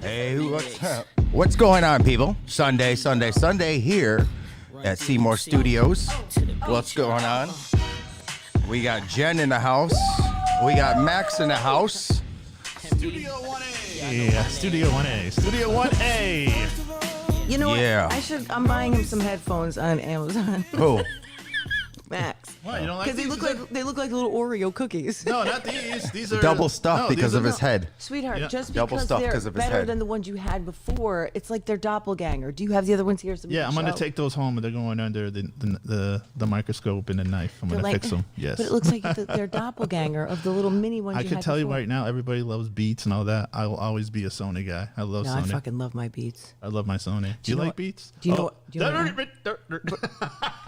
Hey, what's going on, people? Sunday here at Seymour Studios. What's going on? We got Jen in the house. We got Max in the house. Studio 1A. Yeah, Studio 1A. Studio 1A. You know what? Yeah. I'm buying him some headphones on Amazon. Oh, Max. What, you don't like Because these? they look like little Oreo cookies. No, not these. These are double stuffed no, because these are of his not. head. Sweetheart, Yeah. just Double because stuffed they're 'cause of his better head. than the ones you had before, it's like they're doppelganger. Do you have the other ones here? So we Yeah, can I'm gonna show? take those home, and they're going under the microscope and the knife. I'm They're gonna like- fix them. Yes. But it looks like they're doppelganger of the little mini ones I you can had tell you before. right now, everybody loves Beats and all that. I will always be a Sony guy. I love No, I Sony. fucking love my Beats. I love my Sony. Do you know like what- Beats? do you know what- do you know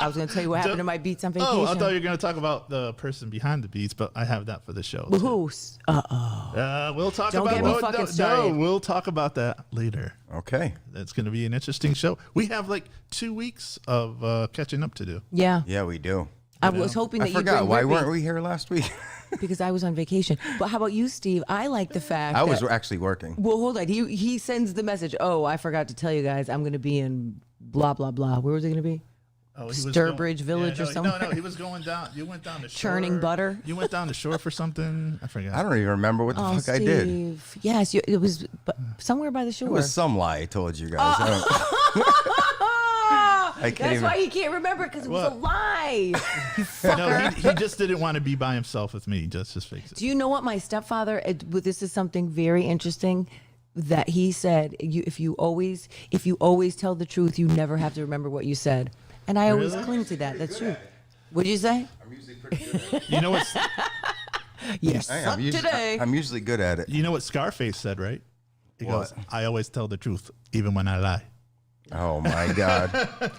I was going to tell you what happened to my Beats on vacation. Oh, I thought you were gonna talk about the person behind the Beats, but I have that for the show. too. Who? Uh-oh. We'll talk Don't about get me fucking started. we'll talk about that later. Okay. That's going to be an interesting show. We have like 2 weeks of catching up to do. Yeah. Yeah, we do. I was hoping that I you'd forgot. bring Why Rippy, weren't we here last week? because I was on vacation. But how about you, Steve? I like the fact I was that, actually working. well, hold on. He sends the message. Oh, I forgot to tell you guys. I'm going to be in blah blah blah. Where was it going to be? Oh, he was Sturbridge Village or no, somewhere? No, he was going down. You went down the shore. Churning butter? You went down the shore for something. I forgot. I don't even remember what the Oh, fuck Steve. I did. Yes, it was somewhere by the shore. It was some lie I told you guys. I don't- I can't That's even- why he can't remember, because it was a What? lie. You No, fucker. he just didn't want to be by himself with me. Just fix it. Do you know what my stepfather? This is something very interesting that he said. If you always tell the truth, you never have to remember what you said. And I always Really? cling to that. That's true. What'd you say? I'm usually pretty good at it. You know what's Yes. I'm usually, I'm usually good at it. you know what Scarface said, right? He What? goes, "I always tell the truth, even when I lie." Oh my God.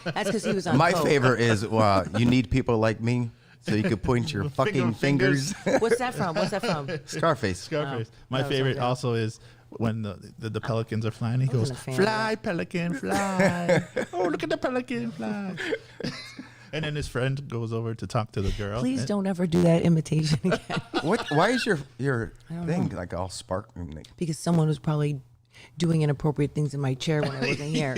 That's because he was on. My coke. favorite is you need people like me so you could point your fucking fingers. What's that from? What's that from? Scarface. Scarface. Oh, My that was favorite something. also is when the pelicans are flying. He goes, wasn't a fan of "Fly, pelican, fly! Oh, look at the pelican fly!" And then his friend goes over to talk to the girl. Please and- don't ever do that imitation again, What? Why is your thing like all sparkling? because someone was probably doing inappropriate things in my chair when I wasn't here.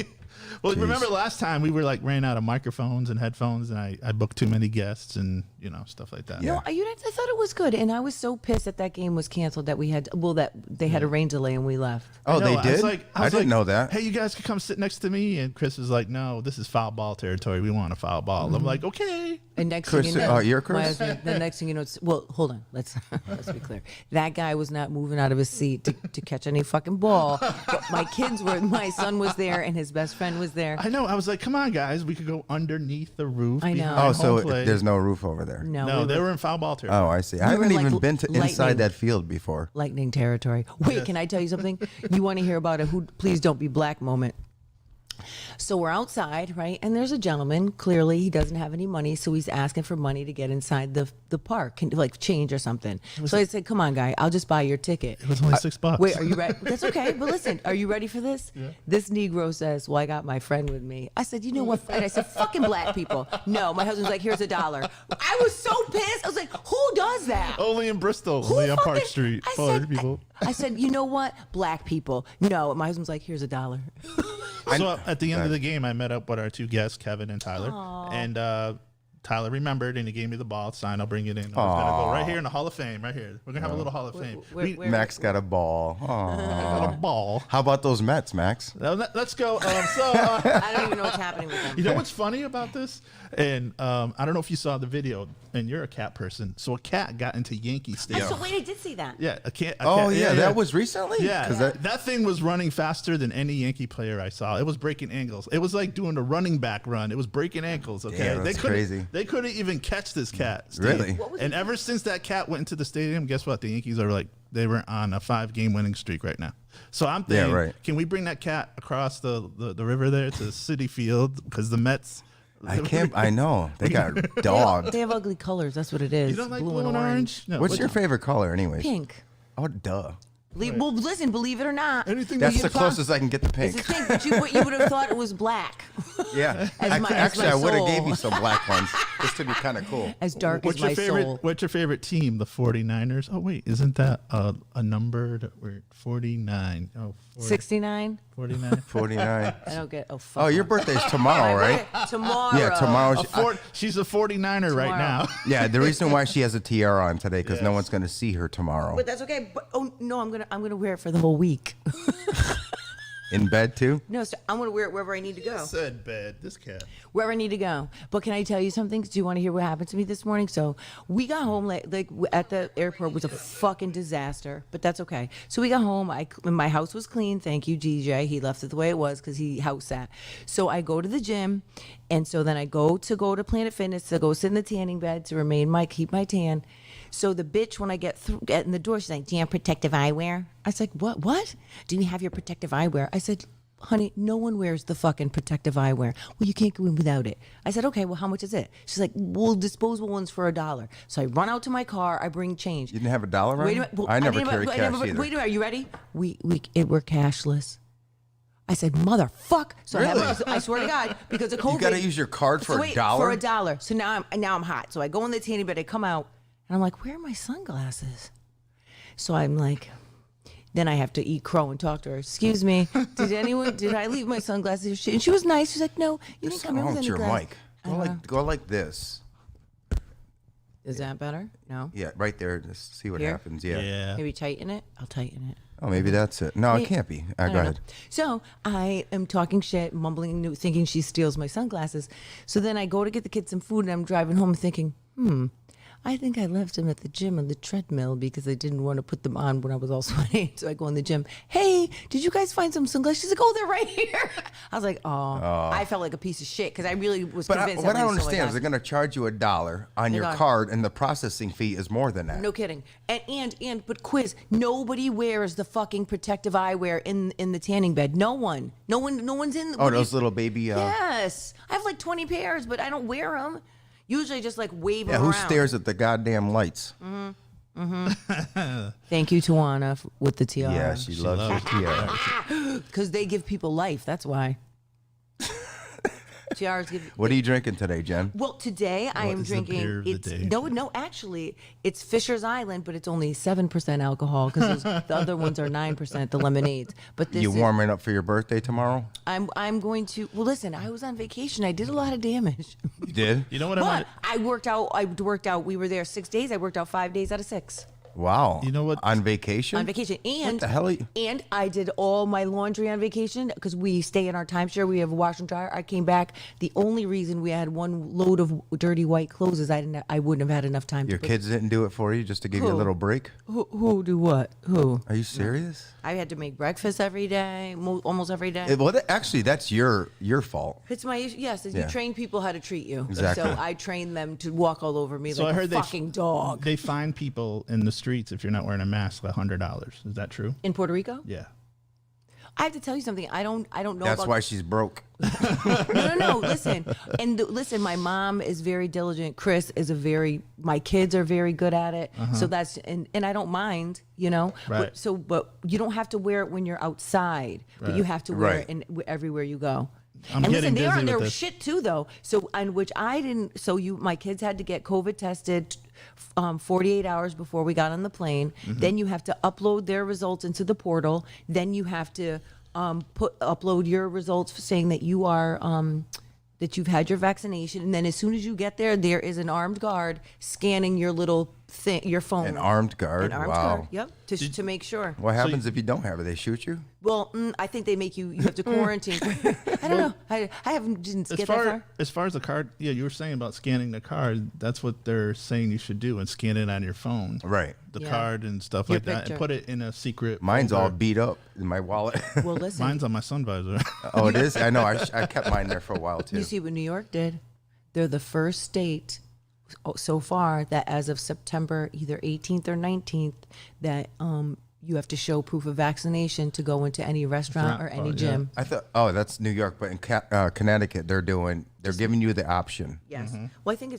Well, remember last time we were like ran out of microphones and headphones, and I booked too many guests and stuff like that. Yeah. No, I thought it was good, and I was so pissed that game was canceled that we had that they had a rain delay and we left. Oh, No, they I did? was like- I was didn't like, know that. Hey, you guys could come sit next to me, and Chris was like, "No, this is foul ball territory. We want a foul ball." Mm-hmm. I'm like, "Okay." And next Chris, thing you know, you're Chris? the next thing you know, well, hold on, let's be clear. That guy was not moving out of his seat to catch any fucking ball. But my son was there, and his best friend was there. I know. I was like, "Come on, guys, we could go underneath the roof." I know. behind Oh, so home plate." there's no roof over there. No, they were in foul ball territory. Oh, I see. I We were haven't like even been to inside lightning. that field before. Lightning territory. Wait, can I tell you something? You want to hear about a who? Please don't be black moment. So we're outside, right? And there's a gentleman. Clearly, he doesn't have any money, so he's asking for money to get inside the park, like change or something. So I said, "Come on, guy, I'll just buy your ticket." It was only $6. Wait, are you ready? That's okay. But listen, are you ready for this? Yeah. This Negro says, "Well, I got my friend with me." I said, "You know what?" And I said, "Fucking black people." No, my husband's like, "Here's $1." I was so pissed. I was like, "Who does that?" Only in Bristol, Who only on Park fucking- Street. I Colored said, people. I said, "You know what? Black people." No, my husband's like, "Here's $1." So at the end of the game, I met up with our two guests, Kevin and Tyler, and Tyler remembered and he gave me the ball sign. I'll bring it in. It's gonna go right here in the Hall of Fame, right here. We're gonna have a little Hall of Fame. Where- Max got a ball. Aw. got a ball. How about those Mets, Max? Now, let's go. I don't even know what's happening with them. You know what's funny about this? And I don't know if you saw the video, and you're a cat person. So a cat got into Yankee Stadium. So wait, I did see that. Yeah, a cat. Oh, yeah, that was recently? Yeah, 'Cause that thing was running faster than any Yankee player I saw. It was breaking ankles. It was like doing a running back run. It was breaking ankles. Okay, Damn, that's crazy. They couldn't even catch this cat. Steve. Really? What was And ever since that cat went into the stadium, guess what? The Yankees are like they were on a 5-game winning streak right now. So I'm thinking, Yeah, right. can we bring that cat across the river there to Citi Field because the Mets? I can't. I know. They got dogged. They have ugly colors. That's what it is. You don't like blue and orange? No, What's your favorite color, anyways? Pink. Oh, duh. Well, listen, believe it or not, Anything That's that the you closest I can get to it's pink. a pink. But you would have thought it was black. Yeah. As my Actually, I would have soul. gave you some black ones. This to be kind of cool. As dark What's as your my favorite? soul. What's your favorite team? The 49ers. Oh wait, isn't that a number that we're 49? Oh, 69? 49. 49. I don't get. Oh fuck. Oh, your birthday's tomorrow, right? Tomorrow. Yeah, tomorrow. She's a 49er right now. Yeah, the reason why she has a tiara on today because no one's going to see her tomorrow. But that's okay. But oh no, I'm gonna wear it for the whole week. In bed too? No, so I'm gonna wear it wherever I need to go. Said bed. This cat. Wherever I need to go. But can I tell you something? Do you want to hear what happened to me this morning? So we got home like at the airport was a fucking disaster, but that's okay. So we got home. My house was clean. Thank you, DJ. He left it the way it was because he house sat. So I go to the gym, and so then I go to Planet Fitness to go sit in the tanning bed to keep my tan. So the bitch, when I get in the door, she's like, "Do you have protective eyewear?" I was like, "What? What? Do you have your protective eyewear?" I said, "Honey, no one wears the fucking protective eyewear." "Well, you can't go in without it." I said, "Okay, well, how much is it?" She's like, "Well, disposable ones for $1." So I run out to my car. I bring change. You didn't have $1 on Wait a you? minute. Well, I never didn't- carry wait, cash wait, either. wait a minute. Are you ready? We're cashless. I said, "Motherfuck!" So Really? I swear to God, because of COVID, You got to use your card for wait, $1? For $1. So now I'm hot. So I go in the tanning bed. I come out, and I'm like, "Where are my sunglasses?" So I'm like, then I have to eat crow and talk to her. "Excuse me, did I leave my sunglasses?" And she was nice. She's like, "No, you didn't What's come in wrong with with any your glasses." mic? Go like this. Is that better? No. Yeah, right there. Just see what Here? happens. Yeah. Yeah. Maybe tighten it. I'll tighten it. Oh, maybe that's it. No, it can't be. I Go don't know. ahead. So I am talking shit, mumbling, thinking she steals my sunglasses. So then I go to get the kids some food, and I'm driving home thinking, I think I left them at the gym on the treadmill because I didn't want to put them on when I was all sweaty. So I go in the gym. "Hey, did you guys find some sunglasses?" She's like, "Oh, they're right here." I was like, "Oh." I felt like a piece of shit because I really was But convinced. what I don't everybody stole my understand is they're going to charge you $1 on your $1. card, and the processing fee is more than that. No kidding. But quiz, nobody wears the fucking protective eyewear in the tanning bed. No one. No one's in. Oh, those little baby. Yes. I have like 20 pairs, but I don't wear them. Usually just like wave Yeah, them who around. stares at the goddamn lights? Thank you, Tawana, with the tiara. Yeah, she loves your tiara. Because they give people life. That's why. Tiaras give. What are you drinking today, Jen? Well, today I am is the drinking. beer of the It's day? no. Actually, it's Fisher's Island, but it's only 7% alcohol because the other ones are 9%. The lemonades. But this You is, warming up for your birthday tomorrow? I'm going to. Well, listen. I was on vacation. I did a lot of damage. You did? You know what But I worked out. We were there 6 days. I worked out 5 days out of 6 Wow. You know what? On vacation? on vacation. And the hell are you- And I did all my laundry on vacation because we stay in our timeshare. We have a wash and dryer. I came back. The only reason we had one load of dirty white clothes is I wouldn't have had enough time. Your to put, kids didn't do it for you just to give you a Who? little break? Who do what? Who? Are you serious? I had to make breakfast every day, almost every day. Actually, that's your fault. It's my issue. Yes, Yeah. you train people how to treat you. Exactly. So I train them to walk all over me So I like heard a fucking dog. They fine people in the streets if you're not wearing a mask $100. Is that true? In Puerto Rico, Yeah. I have to tell you something. I don't know. That's about, why she's broke. No. Listen, listen. My mom is very diligent. Chris is my kids are very good at it. So that's and I don't mind, Right. But you don't have to wear it when you're outside, but you have to wear Right. it everywhere you go. I'm And getting listen, they're dizzy on their with this. shit too, though. So, on which I didn't. So my kids had to get COVID tested 48 hours before we got on the plane. Then you have to upload their results into the portal. Then you have to upload your results saying that you are that you've had your vaccination. And then as soon as you get there, there is an armed guard scanning your little thing, your phone. An armed guard? An armed Wow. guard. Yep. To make sure. What happens if you don't have it? They shoot you? Well, I think they make you have to quarantine. I don't know. I didn't get that far. As far as the card, yeah, you were saying about scanning the card. That's what they're saying you should do, and scan it on your phone, Right. the Yeah. card and stuff Your like that, picture. and put it in a secret. Mine's all folder. beat up in my wallet. Well, listen. Mine's on my sun visor. Oh, it is? I know. I kept mine there for a while, too. You see what New York did? They're the first state so far that as of September either 18th or 19th that you have to show proof of vaccination to go into any restaurant or any yeah. gym. I thought, that's New York, but in Connecticut, they're giving you the option. Yes. Well, I think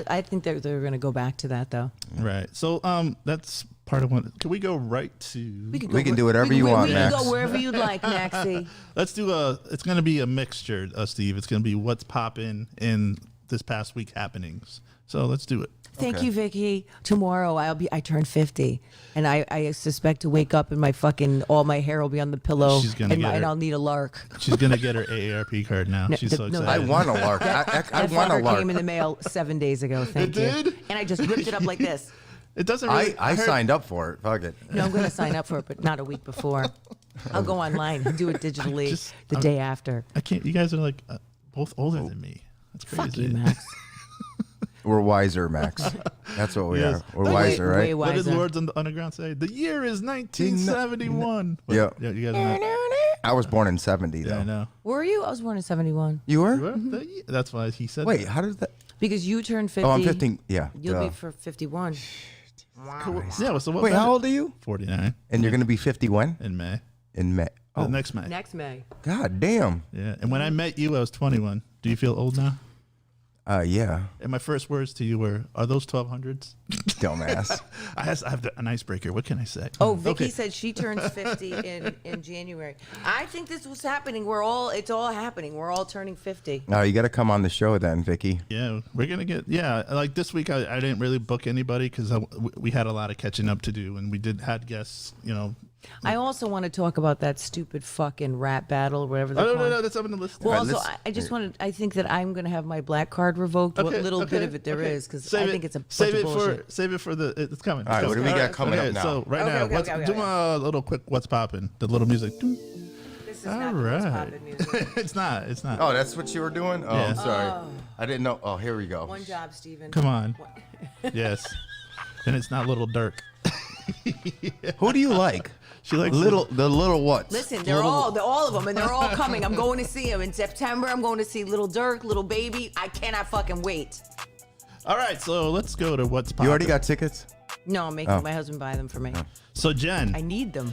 I think they're going to go back to that though. Right. So that's part of what. Can we go right to? We can do whatever you want, We Max. can go wherever you'd like, Maxie. Let's do it's going to be a mixture, Steve. It's going to be what's popping in this past week happenings. So let's do it. Thank you, Vicky. Tomorrow I turn 50, and I suspect to wake up and all my hair will be on the pillow, She's gonna get and her- I'll need a lark. She's gonna get her AARP card now. She's so no, excited. I want a lark. I That want a fucker lark. came in the mail 7 days ago. Thank you. did? And I just ripped it up like this. It doesn't really. I heard- signed up for it. Fuck it. No, I'm going to sign up for it, but not a week before. I'll go online and do it digitally Just- the day after. I can't. You guys are like both older than me. That's crazy. Fuck you, Max. We're wiser, Max. That's what we Yes. are. We're wiser, way right? What did wiser. Lords on the Underground say? The year is 1971. Yeah. You guys are not. I was born in 70, Yeah, though. I know. Were you? I was born in 71. You were? You were? That's why he said. Wait, that. how did that? Because you turned 50. Oh, I'm 15. Yeah. You'll duh. be for 51. Cool. Yeah. So what? Wait, how old are you? 49 And you're going to be 51 in May. in May. Oh, Oh, next May. Next May. God damn. Yeah. And when I met you, I was 21. Do you feel old now? Yeah. And my first words to you were, "Are those 1200s?" Dumbass. I have an icebreaker. What can I say? Oh, Vicky Okay. said she turns 50 in January. I think this was happening. It's all happening. We're all turning 50. No, you got to come on the show then, Vicky. Yeah, we're gonna get. Yeah, like this week, I didn't really book anybody because we had a lot of catching up to do, and we had guests. You know. I also want to talk about that stupid fucking rap battle, whatever Oh they're no, calling. no, that's up on the list. Well, All right, also, let's- I just wanted. I think that I'm going to have my black card revoked. What little bit of it there is, because I think it's a bunch of bullshit. Save it for the. It's coming. All right, what do we got coming up now? So right Okay, now, okay, do a little quick. What's popping? The little music. This is All not the most right. poppin' music. It's not. It's not. Oh, that's what you were doing? Oh, Yeah. I'm sorry. I didn't know. Oh, here we go. One job, Steven. Come on. Yes. And it's not Little Dirk. Who do you like? She likes the little what? Listen, they're all of them, and they're all coming. I'm going to see them in September. I'm going to see Little Dirk, Little Baby. I cannot fucking wait. All right, so let's go to what's popping. You already got tickets? No, I'm making my husband buy them for me. So Jen, I need them.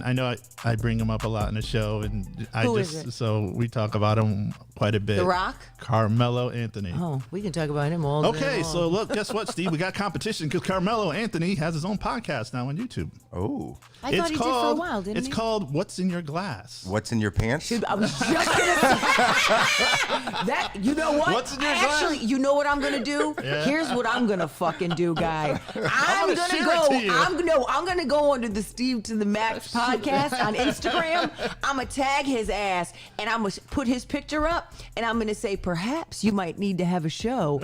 I know I bring him up a lot in the show, and Who is it? so we talk about him quite a bit. The Rock? Carmelo Anthony. Oh, we can talk about him all day Okay, long. so look, guess what, Steve? We got competition because Carmelo Anthony has his own podcast now on YouTube. Oh. I thought he did for a while, didn't It's he? called "What's in Your Glass." What's in your pants? Dude, I was just gonna say that. You know what? What's in your glass? Actually, you know what I'm gonna do? Here's what I'm gonna fucking do, guy. I'm gonna gonna share go. it to you. I'm gonna go under the Steve to the Max podcast on Instagram. I'm gonna tag his ass and I'm gonna put his picture up and I'm gonna say perhaps you might need to have a show,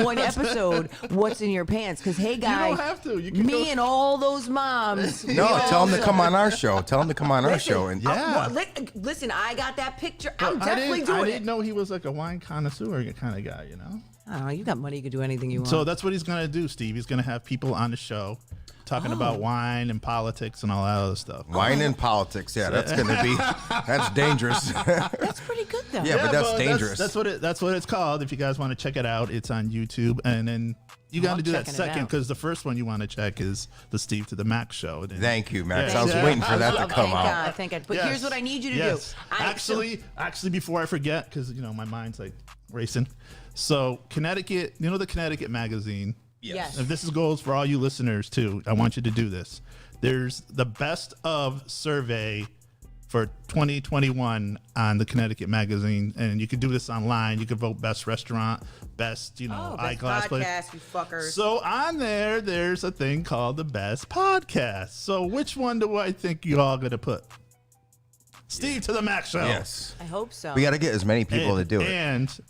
one episode. What's in your pants? Because hey, guy, don't have to. You can me go- and all those moms. we No, tell him to also- come on our show. Tell him to come on our Listen, show. And Yeah. Listen, I got that picture. I'm I definitely didn't doing it. know he was like a wine connoisseur kind of guy, you know? I don't know. You got money. You can do anything you want. So that's what he's going to do, Steve. He's going to have people on the show talking about wine and politics and all that other stuff. wine and politics. Yeah, that's going to be, that's dangerous. that's pretty good, though. Yeah, but that's dangerous. That's what it's called. If you guys want to check it out, it's on YouTube. And then you got to I'm do that checking it second out. because the first one you want to check is the Steve to the Max show. And then- Thank you, Max. Yeah. I was Yeah. waiting for that to come Thank out. God, thank God. But Yes. here's what I need you to Yes. do. Actually, before I forget, because my mind's like racing. So Connecticut, the Connecticut magazine. Yes. If this goes for all you listeners too, I want you to do this. There's the best of survey for 2021 on the Connecticut magazine, and you can do this online. You can vote best restaurant, best eyeglass place. podcast, you fuckers. So on there's a thing called the best podcast. So which one do I think you all gonna put? Steve to the Max show. Yes. I hope so. We got to get as many people to do it.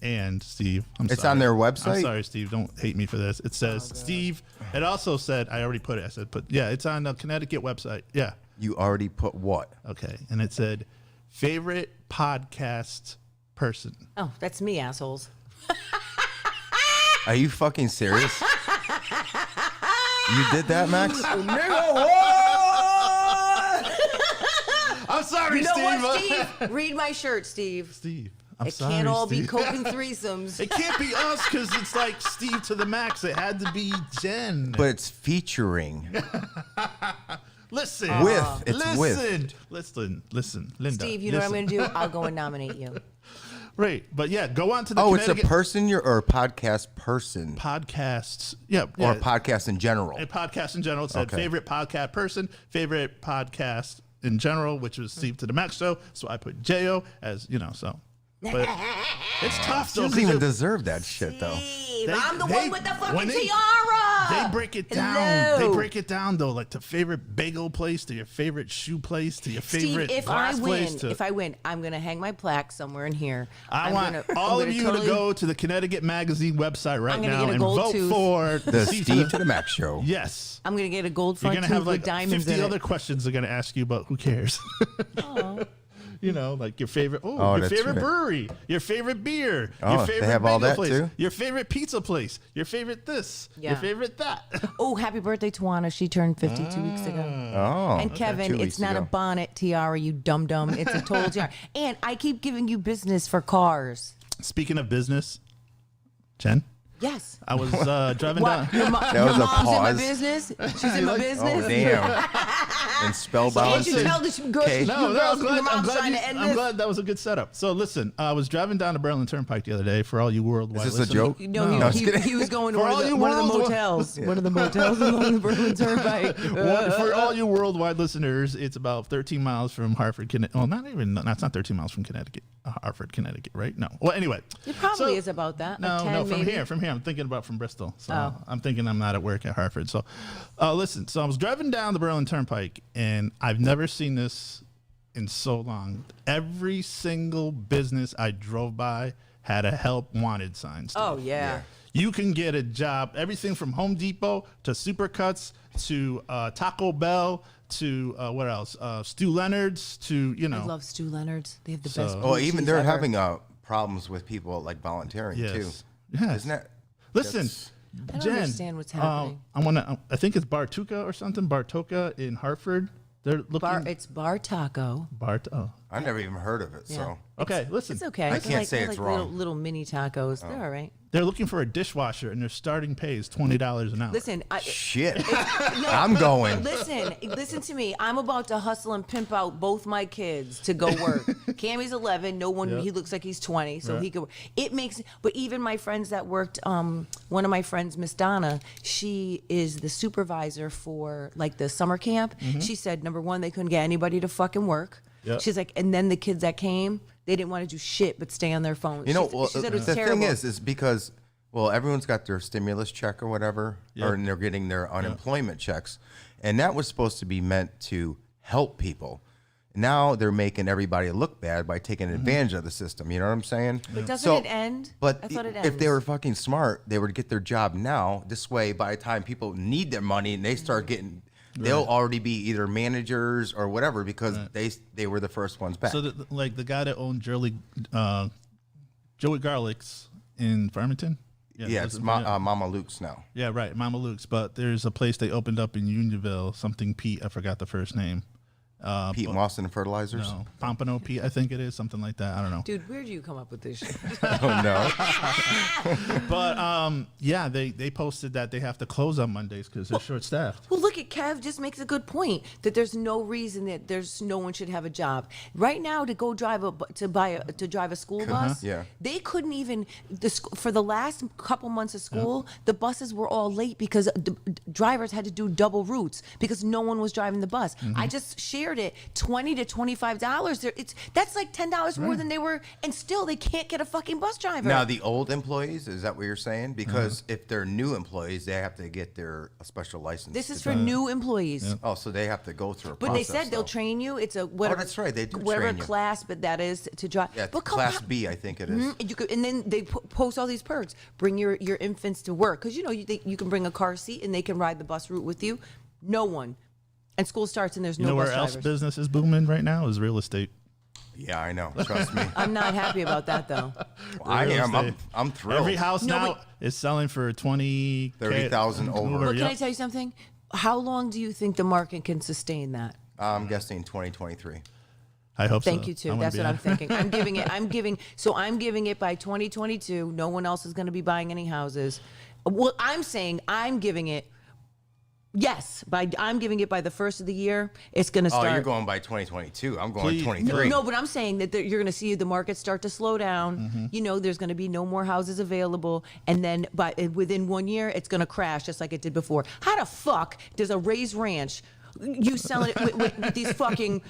And Steve, It's sorry. on their website? I'm sorry, Steve. Don't hate me for this. It says Steve. It also said I already put it. I said it's on the Connecticut website. Yeah. You already put what? Okay. And it said favorite podcast person. Oh, that's me, assholes. Are you fucking serious? You did that, Max? I'm sorry, You know Steve. what, Steve? Read my shirt, Steve. Steve. I'm It sorry, can't all be Steve. coping threesomes. It can't be us because it's like Steve to the Max. It had to be Jen. But it's featuring. Listen. Listen, Linda. Steve, you know what I'm going to do? I'll go and nominate you. Right, but yeah, go on to the Oh, it's a Connecticut person or a podcast person? podcasts. Yeah, Or a podcast in general? a podcast in general. It said Okay. favorite podcast person, favorite podcast in general, which was Steve to the Max show. So I put Jo as so. But it's tough, She though. doesn't even deserve that shit, though. Steve, I'm the one with the fucking tiara. They break it down. Hello. They break it down, though, like to favorite bagel place, to your favorite shoe place, to your favorite Steve, glass place. if I win, I'm gonna hang my plaque somewhere in here. I want all of you to go to the Connecticut Magazine website right now get a and gold vote tooth. for The Steve to the Max show. Yes. I'm gonna get a gold You're front gonna tooth have like with diamonds 50 in other it. questions they're gonna ask you about. Who cares? Oh. You know, like your favorite, Oh, your that's favorite right. brewery, your favorite beer, Oh, your they favorite have all bagel that place, too? your favorite pizza place, your favorite this, your Yeah. favorite that. Oh, happy birthday to Juana. She turned 52 weeks ago. Oh. And Kevin, 2 it's weeks not a ago. bonnet tiara, you dum dum. It's a total tiara. And I keep giving you business for cars. Speaking of business, Jen, Yes. I was driving What? down. Your, That your was a mom's in my pause. business? She's in my business? Oh, damn. And spellbound. Can't you tell that you girls, No, you no, girls I'm your glad, mom's trying to end I'm this? glad that was a good setup. So listen, I was driving down the Berlin Turnpike the other day for all you worldwide. Is this a listeners. joke? No, No, I was he kidding. was going to For one all of, you one of the worldwide- motels. One of the motels along the Berlin Turnpike. For all you worldwide listeners, it's about 13 miles from Hartford, Connecticut. Well, that's not 13 miles from Connecticut, Hartford, Connecticut, right? No. Well, anyway. It probably is about that. No, like 10 no, from maybe. here. I'm thinking about from Bristol. So Oh. I'm thinking I'm not at work at Hartford. So listen, so I was driving down the Berlin Turnpike, and I've never seen this in so long. Every single business I drove by had a help wanted sign. Oh, yeah. You can get a job, everything from Home Depot to Supercuts to Taco Bell to what else? Stu Leonard's to, you know. I love Stu Leonard's. They have the So- best. Oh, blue even cheese they're ever. having problems with people like volunteering too. Yes. Yes. Isn't that? Listen, that's- I don't Jen, understand what's happening. I think it's Bartuka or something. Bartoka in Hartford. They're looking. It's Bar Taco. Oh. I've never even heard of it. So Okay, listen. It's okay. I It's can't like, say they're it's like little, wrong. little mini tacos. They're all right. They're looking for a dishwasher, and their starting pay is $20 an hour. Listen, shit. I'm going. Listen to me. I'm about to hustle and pimp out both my kids to go work. Cammy's 11. No one. Yep. He looks like he's 20, so Right. he could. It makes. But even my friends that worked. One of my friends, Miss Donna, she is the supervisor for like the summer camp. She said, number one, they couldn't get anybody to fucking work. Yep. She's like, and then the kids that came, they didn't want to do shit but stay on their phones. You know, she, well, she said it was the terrible. thing is because, well, everyone's got their stimulus check or whatever, Yeah. and they're getting their unemployment checks, and that was supposed to be meant to help people. Now they're making everybody look bad by taking advantage of the system. You know what I'm saying? But doesn't it end? But I thought it if they ends. were fucking smart, they would get their job now. This way, by the time people need their money and they start getting, they'll already be either managers or whatever because they were the first ones back. So, like the guy that owned Joey Garlic's in Farmington. yeah, was it's it- Mama Luke's now. yeah, right, Mama Luke's. But there's a place they opened up in Unionville, something Pete. I forgot the first name. Pete Mawson Fertilizers. No, Pompano Pete, I think it is something like that. I don't know. Dude, where do you come up with this shit? Oh no. But yeah, they posted that they have to close on Mondays because they're short staffed. Well, look at Kev. Just makes a good point that there's no reason that there's no one should have a job right now to go drive to drive a school bus. Yeah. They couldn't even for the last couple months of school. The buses were all late because drivers had to do double routes because no one was driving the bus. I just shared it $20 to $25. That's like $10 more than they were, and still they can't get a fucking bus driver. Now the old employees, is that what you're saying? Because if they're new employees, they have to get their a special license. This is to for do- new employees. Oh, so they have to go through a But process. they said they'll though. train you. It's a whatever. that's right, they do whatever train you. class, but that is to drive. Yeah, but Class B, I think it is. You could, and then they post all these perks. Bring your infants to work because you know you can bring a car seat and they can ride the bus route with you. No one, and school starts and there's You no know bus where else drivers. business is booming right now is real estate. Yeah, I know. Trust me. I'm not happy about that though. I Real am. estate. I'm thrilled. Every house No, now but- is selling for 20, 30,000 over. But can I Yep. tell you something? How long do you think the market can sustain that? I'm guessing 2023. I hope so. Thank you too. I wanna That's be what I'm there. thinking. I'm giving it by 2022. No one else is going to be buying any houses. Well, I'm saying I'm giving it. Yes, I'm giving it by the first of the year. It's going to Oh, start. you're going by 2022. I'm going Please. 23. No, but I'm saying that you're going to see the market start to slow down. Mm-hmm. You know, there's going to be no more houses available, and then within 1 year, it's going to crash just like it did before. How the fuck does a raised ranch You selling it with these fucking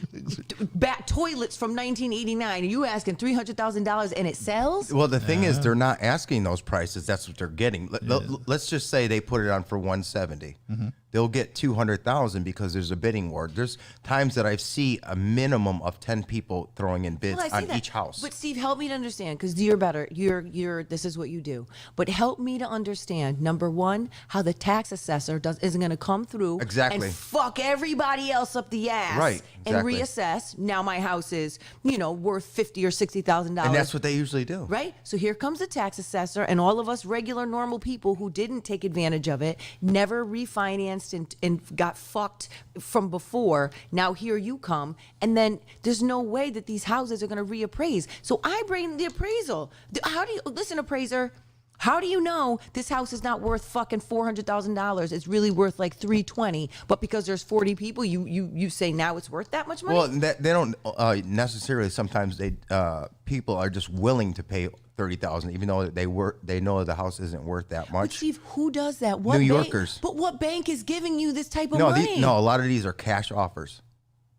back toilets from 1989, and you asking $300,000 and it sells? Well, the thing is, they're not asking those prices. That's what they're getting. Let's just say they put it on for 170. They'll get 200,000 because there's a bidding war. There's times that I see a minimum of 10 people throwing in bids Well, I see on that. each house. But Steve, help me to understand, because you're better. You're. This is what you do. But help me to understand. Number one, how the tax assessor isn't going to come through Exactly. and fuck everybody else up the ass, Right, and exactly. reassess. Now my house is, worth $50,000 or $60,000, And that's what they usually do. Right? So here comes the tax assessor, and all of us regular, normal people who didn't take advantage of it, never refinanced and got fucked from before. Now here you come, and then there's no way that these houses are going to reappraise. So I bring the appraisal. How do you, listen, appraiser, how do you know this house is not worth fucking $400,000? It's really worth like $320, but because there's 40 people, you say now it's worth that much money? Well, they don't necessarily. Sometimes people are just willing to pay 30,000, even though they know the house isn't worth that But much. Steve, who does that? What New bank- Yorkers. But what bank is giving you this type of No, money? a lot of these are cash offers.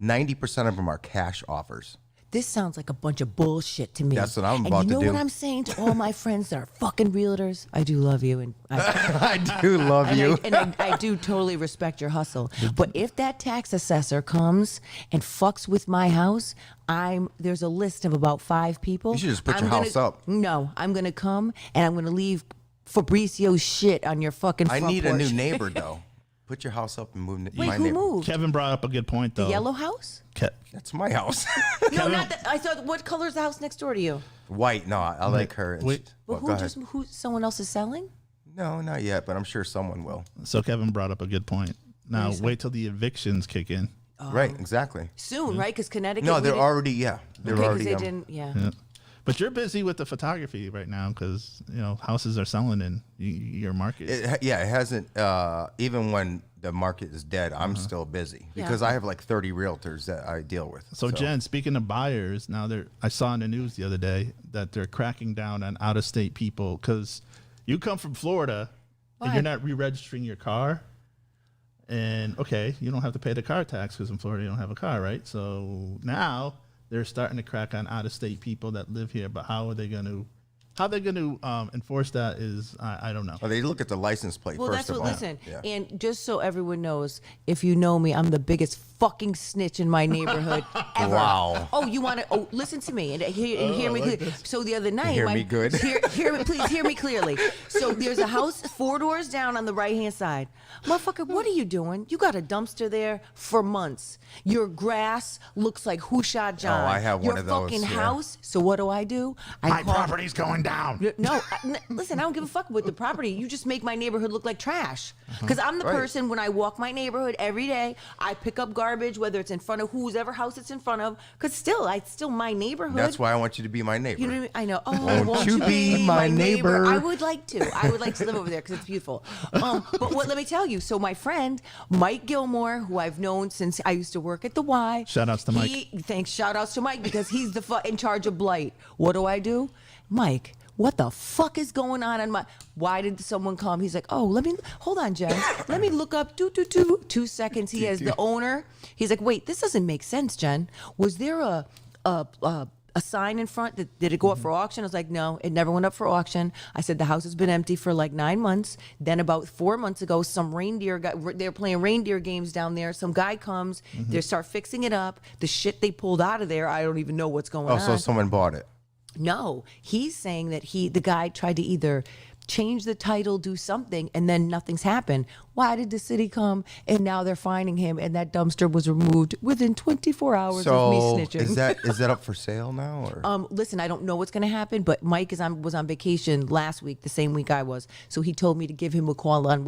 90% of them are cash offers. This sounds like a bunch of bullshit to me. That's what I'm and about you to know do. what I'm saying to all my friends that are fucking realtors? I do love you, and I do love you. I do totally respect your hustle. But if that tax assessor comes and fucks with my house, there's a list of about 5 people. You should just put I'm your house up. No, I'm gonna come and I'm gonna leave Fabrizio's shit on your fucking I front need a porch. new neighbor, though. Put your house up and move Wait, my who neighbor. moved? Kevin brought up a good point, though. The yellow house? That's my house. No, not that. I thought. What color is the house next door to you? White. No, I like her. And Wait. Well, go ahead. who? Someone else is selling? No, not yet, but I'm sure someone will. So Kevin brought up a good point. Now wait till the evictions kick in. Right, exactly. Soon, right? Because Connecticut. No, we they're didn't- already, They're Okay, 'cause already. they didn't. Yeah. Yeah. But you're busy with the photography right now because houses are selling in your market. It hasn't, even when the market is dead, I'm still busy because I have like 30 realtors that I deal with. So Jen, speaking of buyers, now I saw in the news the other day that they're cracking down on out-of-state people because you come from Florida and Why? you're not re-registering your car. And okay, you don't have to pay the car tax because in Florida you don't have a car, right? So now they're starting to crack on out-of-state people that live here. But how they're going to enforce that is I don't know. Well, they look at the license plate Well, first that's of what. all. Listen, Yeah. and just so everyone knows, if you know me, I'm the biggest fucking snitch in my neighborhood ever. Wow. Oh, you want to? Oh, listen to me and hear me. So the other night, Hear me good? Hear me, please hear me clearly. So there's a house 4 doors down on the right hand side. Motherfucker, what are you doing? You got a dumpster there for months. Your grass looks like Who Shot John. I have Your one of those, fucking yeah. house. So what do? I My call- property's going down. No, listen, I don't give a fuck with the property. You just make my neighborhood look like trash. Because I'm the Right. person, when I walk my neighborhood every day, I pick up garbage, whether it's in front of whoever house it's in front of. Because it's still my neighborhood. That's why I want you to be my neighbor. You know what I mean? I know. Oh, won't you be my neighbor? I would like to. I would like to live over there because it's beautiful. But let me tell you. So my friend Mike Gilmore, who I've known since I used to work at the Y. Shout outs to Mike. Thanks. Shout outs to Mike because he's in charge of blight. What do? Mike, what the fuck is going on my? Why did someone come? He's like, oh, hold on, Jen. Let me look up. 2 seconds. He has the owner. He's like, wait, this doesn't make sense, Jen. Was there a sign in front? Did it go up for auction? I was like, no, it never went up for auction. I said the house has been empty for like 9 months. Then about 4 months ago, some reindeer they're playing reindeer games down there. Some guy comes, they start fixing it up. The shit they pulled out of there, I don't even know what's going Oh, on. so someone bought it. No, he's saying that the guy tried to either change the title, do something, and then nothing's happened. Why did the city come and now they're finding him and that dumpster was removed within 24 hours of me snitching? is that up for sale now? Or? Listen, I don't know what's going to happen, but Mike was on vacation last week, the same week I was. So he told me to give him a call on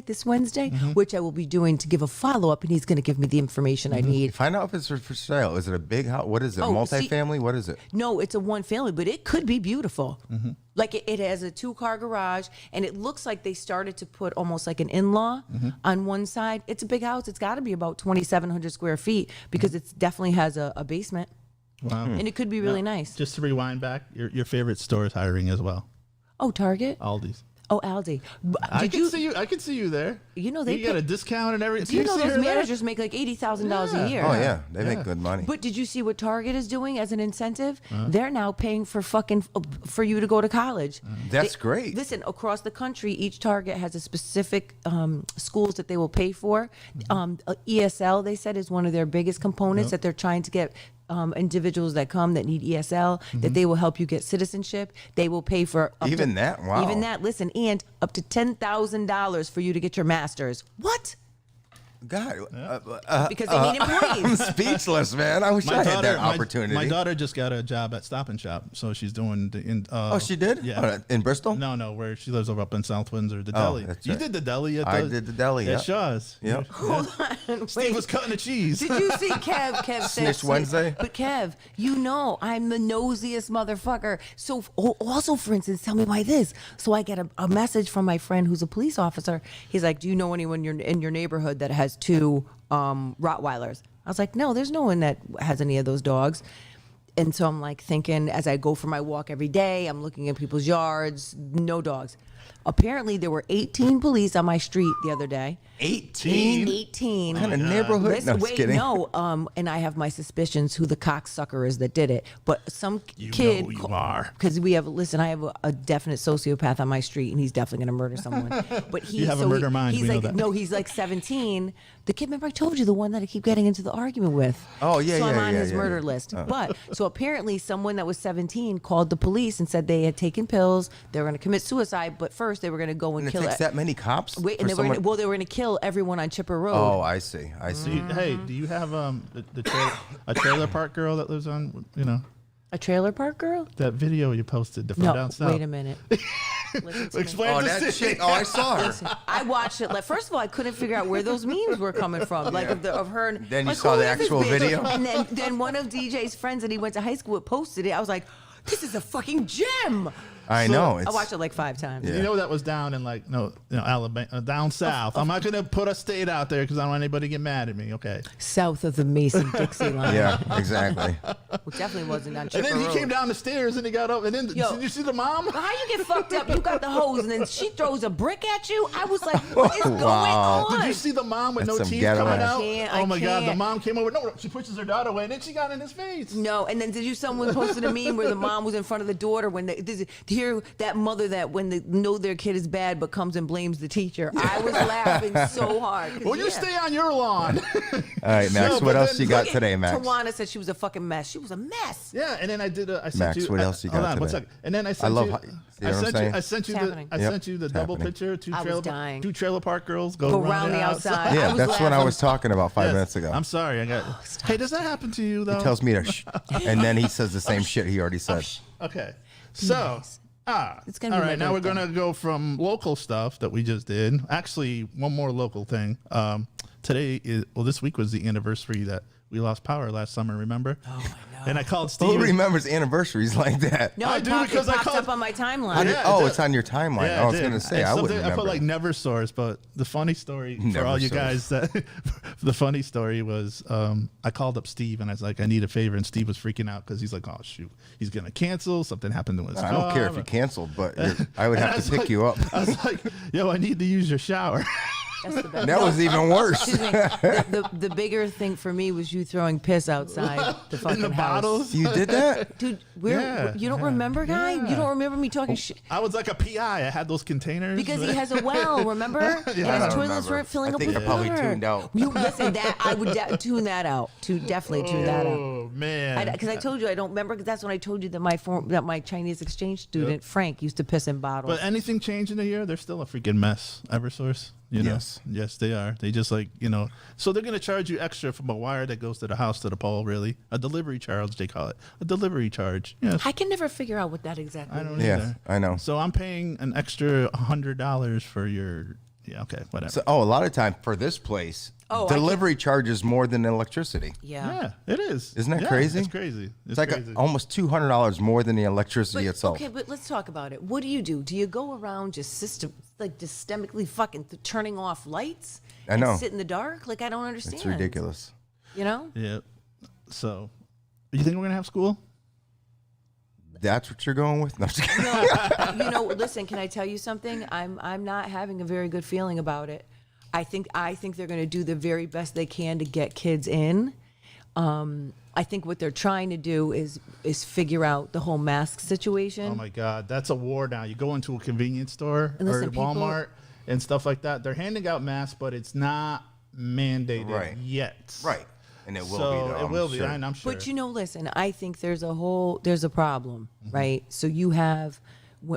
this Wednesday, which I will be doing to give a follow-up, and he's going to give me the information I need. Find out if it's for sale. Is it a big house? What is it? Oh, Multifamily? What is it? No, it's a 1 family, but it could be beautiful. Like it has a 2-car garage, and it looks like they started to put almost like an in-law on one side. It's a big house. It's got to be about 2,700 square feet because it definitely has a basement, Wow. and it could be really nice. Just to rewind back, your favorite store is hiring as well. Oh, Target. Aldi's. Oh, Aldi. I can see you. I can see you there. You know they you get a discount and everything. Do you know see those her there? managers make like $80,000 a year? Oh yeah, they make good money. But did you see what Target is doing as an incentive? They're now paying for for you to go to college. That's great. Listen, across the country, each Target has a specific schools that they will pay for. ESL, they said, is one of their biggest components that they're trying to get. Individuals that come that need ESL, that they will help you get citizenship. They will pay for Even that. Wow. even that. Listen, and up to $10,000 for you to get your master's. What? God, Because they need I'm employees. speechless, man. I wish I had that opportunity. My daughter just got a job at Stop and Shop, so she's doing Oh, she did? Yeah. In Bristol? No, where she lives over up in South Windsor, the Oh, deli. that's You right. did the deli at the I did the deli, at Shaw's. Yep. Hold on. Steve was cutting the cheese. Did you see Kev said Snitch Wednesday? But Kev, you know I'm the nosiest motherfucker. So also, for instance, tell me why this. So I get a message from my friend who's a police officer. He's like, do you know anyone in your neighborhood that has 2 Rottweilers? I was like, no, there's no one that has any of those dogs. And so I'm like thinking, as I go for my walk every day, I'm looking at people's yards, no dogs. Apparently, there were 18 police on my street the other day. 18? 18. What kind of neighborhood? Listen, No, I'm just wait, kidding. no. And I have my suspicions who the cocksucker is that did it. But some You kid, know who you are. because I have a definite sociopath on my street, and he's definitely going to murder someone. But he, You have a murder mind, He's we know like, that. no, he's like 17. The kid, remember I told you, the one that I keep getting into the argument with. Oh, yeah, So I'm yeah, on yeah, his yeah, murder yeah. list. But so apparently, someone that was 17 called the police and said they had taken pills. They were going to commit suicide, but first they were going to go and And it kill takes that many cops? Wait, for and they were someone- they were going to kill everyone on Chipper Road. Oh, I see. I see. Hey, do you have a trailer park girl that lives on A trailer park girl? that video you posted from No, down south? wait a minute. Listen to me. Explain Oh, this that to chick. Oh, I saw her. Listen, I watched it. Like, first of all, I couldn't figure out where those memes were coming from. Like of her. And, Then you like, saw who the is this actual bitch? video? And then one of DJ's friends that he went to high school with posted it. I was like, this is a fucking gem. I know. I watched it like 5 times. You know that was down in Alabama, down south. I'm not gonna put a state out there because I don't want anybody to get mad at me. Okay. South of the Mason-Dixie line. Yeah, exactly. Which definitely wasn't on And Chipper then he Road. came down the stairs and he got up. And then Yo. did you see the mom? How you get fucked up? You got the hose, and then she throws a brick at you. I was like, what is going Wow. on? Did you see the mom with That's no some teeth ghetto coming ass. out? I can't, Oh I my God! The can't. mom came over. No, she pushes her daughter away, and then she got in his face. No, and then someone posted a meme where the mom was in front of the daughter when to hear that mother that when they know their kid is bad but comes and blames the teacher. I was laughing so hard. 'cause, Well, you yeah. stay on your lawn. All right, Max. No, what but else then you got Look at- today, Max? Tawana said she was a fucking mess. She was a mess. Yeah, and then I did. I sent Max, you. what else you got hold on, one today? second. And then I sent love you. how- see what I'm saying? I sent you It's the. happening. I Yep, sent you the it's double happening. picture. I was Two dying. trailer park girls Go around the outside. I Yeah, was that's what I laughing. was talking about 5 Yes. minutes ago. I'm sorry. I got. Hey, does that happen to you though? He tells me to shh, and then he says the same shit he already said. Okay. So, It's gonna be all my right. Now we're birthday. gonna go from local stuff that we just did. Actually, one more local thing. This week was the anniversary that we lost power last summer. Remember? Oh, I know. And I called Steve. Who remembers anniversaries like that? No, I it do popped, because it I popped called- up on my timeline. On your- Yeah, oh, it it's on your timeline. Yeah, I was did. going to say, And I wouldn't something- remember. I put like never source, but the funny story for Never all you source. guys that the funny story was I called up Steve and I was like, I need a favor, and Steve was freaking out because he's like, oh shoot, he's gonna cancel. Something happened to his I car. don't care if you canceled, but I would And I have was to pick like- you up. I was like, yo, I need to use your shower. That's the best. That was even worse. Excuse me. The bigger thing for me was you throwing piss outside the fucking In the house. bottles. You did that? Dude, Yeah, you don't yeah, remember, guy? yeah. You don't remember me talking shit? I was like a PI. I had those containers. Because he has a well, remember? And I his don't toilets remember. weren't filling I up think with I probably water. tuned out. You listen, that I would tune that out. Definitely tune that out. Oh man. Because I told you I don't remember. Because that's when I told you that my Chinese exchange student Frank used to piss in bottles. But anything changed in a year? They're still a freaking mess. Eversource. You know? Yes, they are. They just so they're gonna charge you extra from a wire that goes to the house to the pole. Really, a delivery charge they call it. A delivery charge. Yes. I can never figure out what that exactly I don't means. Yeah, either. I know. So I'm paying an extra $100 for your. Yeah. Okay. Whatever. So, a lot of time for this place, Oh, I delivery charges more than electricity. Yeah. yeah, it is. Isn't that Yeah, crazy? It's crazy. It's like crazy. almost $200 more than the electricity But, itself. okay, but let's talk about it. What do? Do you go around just systemically fucking turning off lights? I know. And sit in the dark? Like, I don't understand. It's ridiculous. You know? Yeah. So, you think we're gonna have school? That's what you're going with? No, I'm just kidding. No, listen, can I tell you something? I'm not having a very good feeling about it. I think they're going to do the very best they can to get kids in. I think what they're trying to do is figure out the whole mask situation. Oh my God, that's a war now. You go into a convenience store And listen, or Walmart and stuff like that. They're handing out masks, but it's not mandated yet. Right. And it will So be, though. it will be, sure. I'm sure. But listen, I think there's a problem, right? So you have.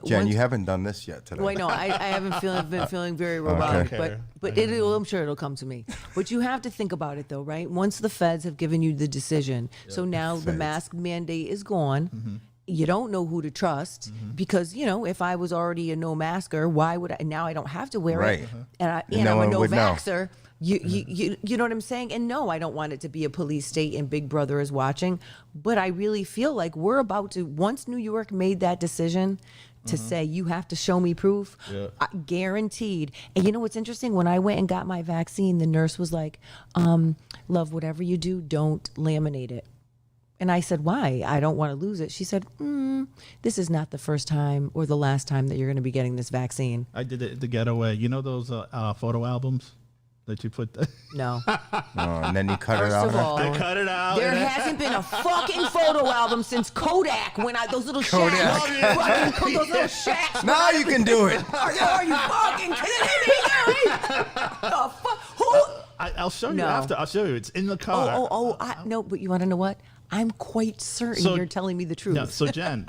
Jen, you haven't done this yet today. Well, no, I haven't been feeling very robotic, Okay. but I'm sure it'll come to me. But you have to think about it though, right? Once the feds have given you the decision, so now the mask mandate is gone. You don't know who to trust because if I was already a no masker, why would I? Now I don't have to wear it, and I'm a no vaxxer. You know what I'm saying? And no, I don't want it to be a police state and Big Brother is watching. But I really feel like we're about to, once New York made that decision to say you have to show me proof, guaranteed. And you know what's interesting? When I went and got my vaccine, the nurse was like, love, whatever you do, don't laminate it. And I said, why? I don't want to lose it. She said, this is not the first time or the last time that you're going to be getting this vaccine. I did it the getaway. You know those photo albums that you put? No. And then you cut First it out. of all, They cut it out. there hasn't been a fucking photo album since Kodak when those little shacks. Fucking, those little shacks. Now you can do it. Are you fucking kidding me, guys? The fuck? Who? I'll show you No. after. I'll show you. It's in the car. No, but you want to know what? I'm quite certain So- you're telling me the truth. No, so Jen,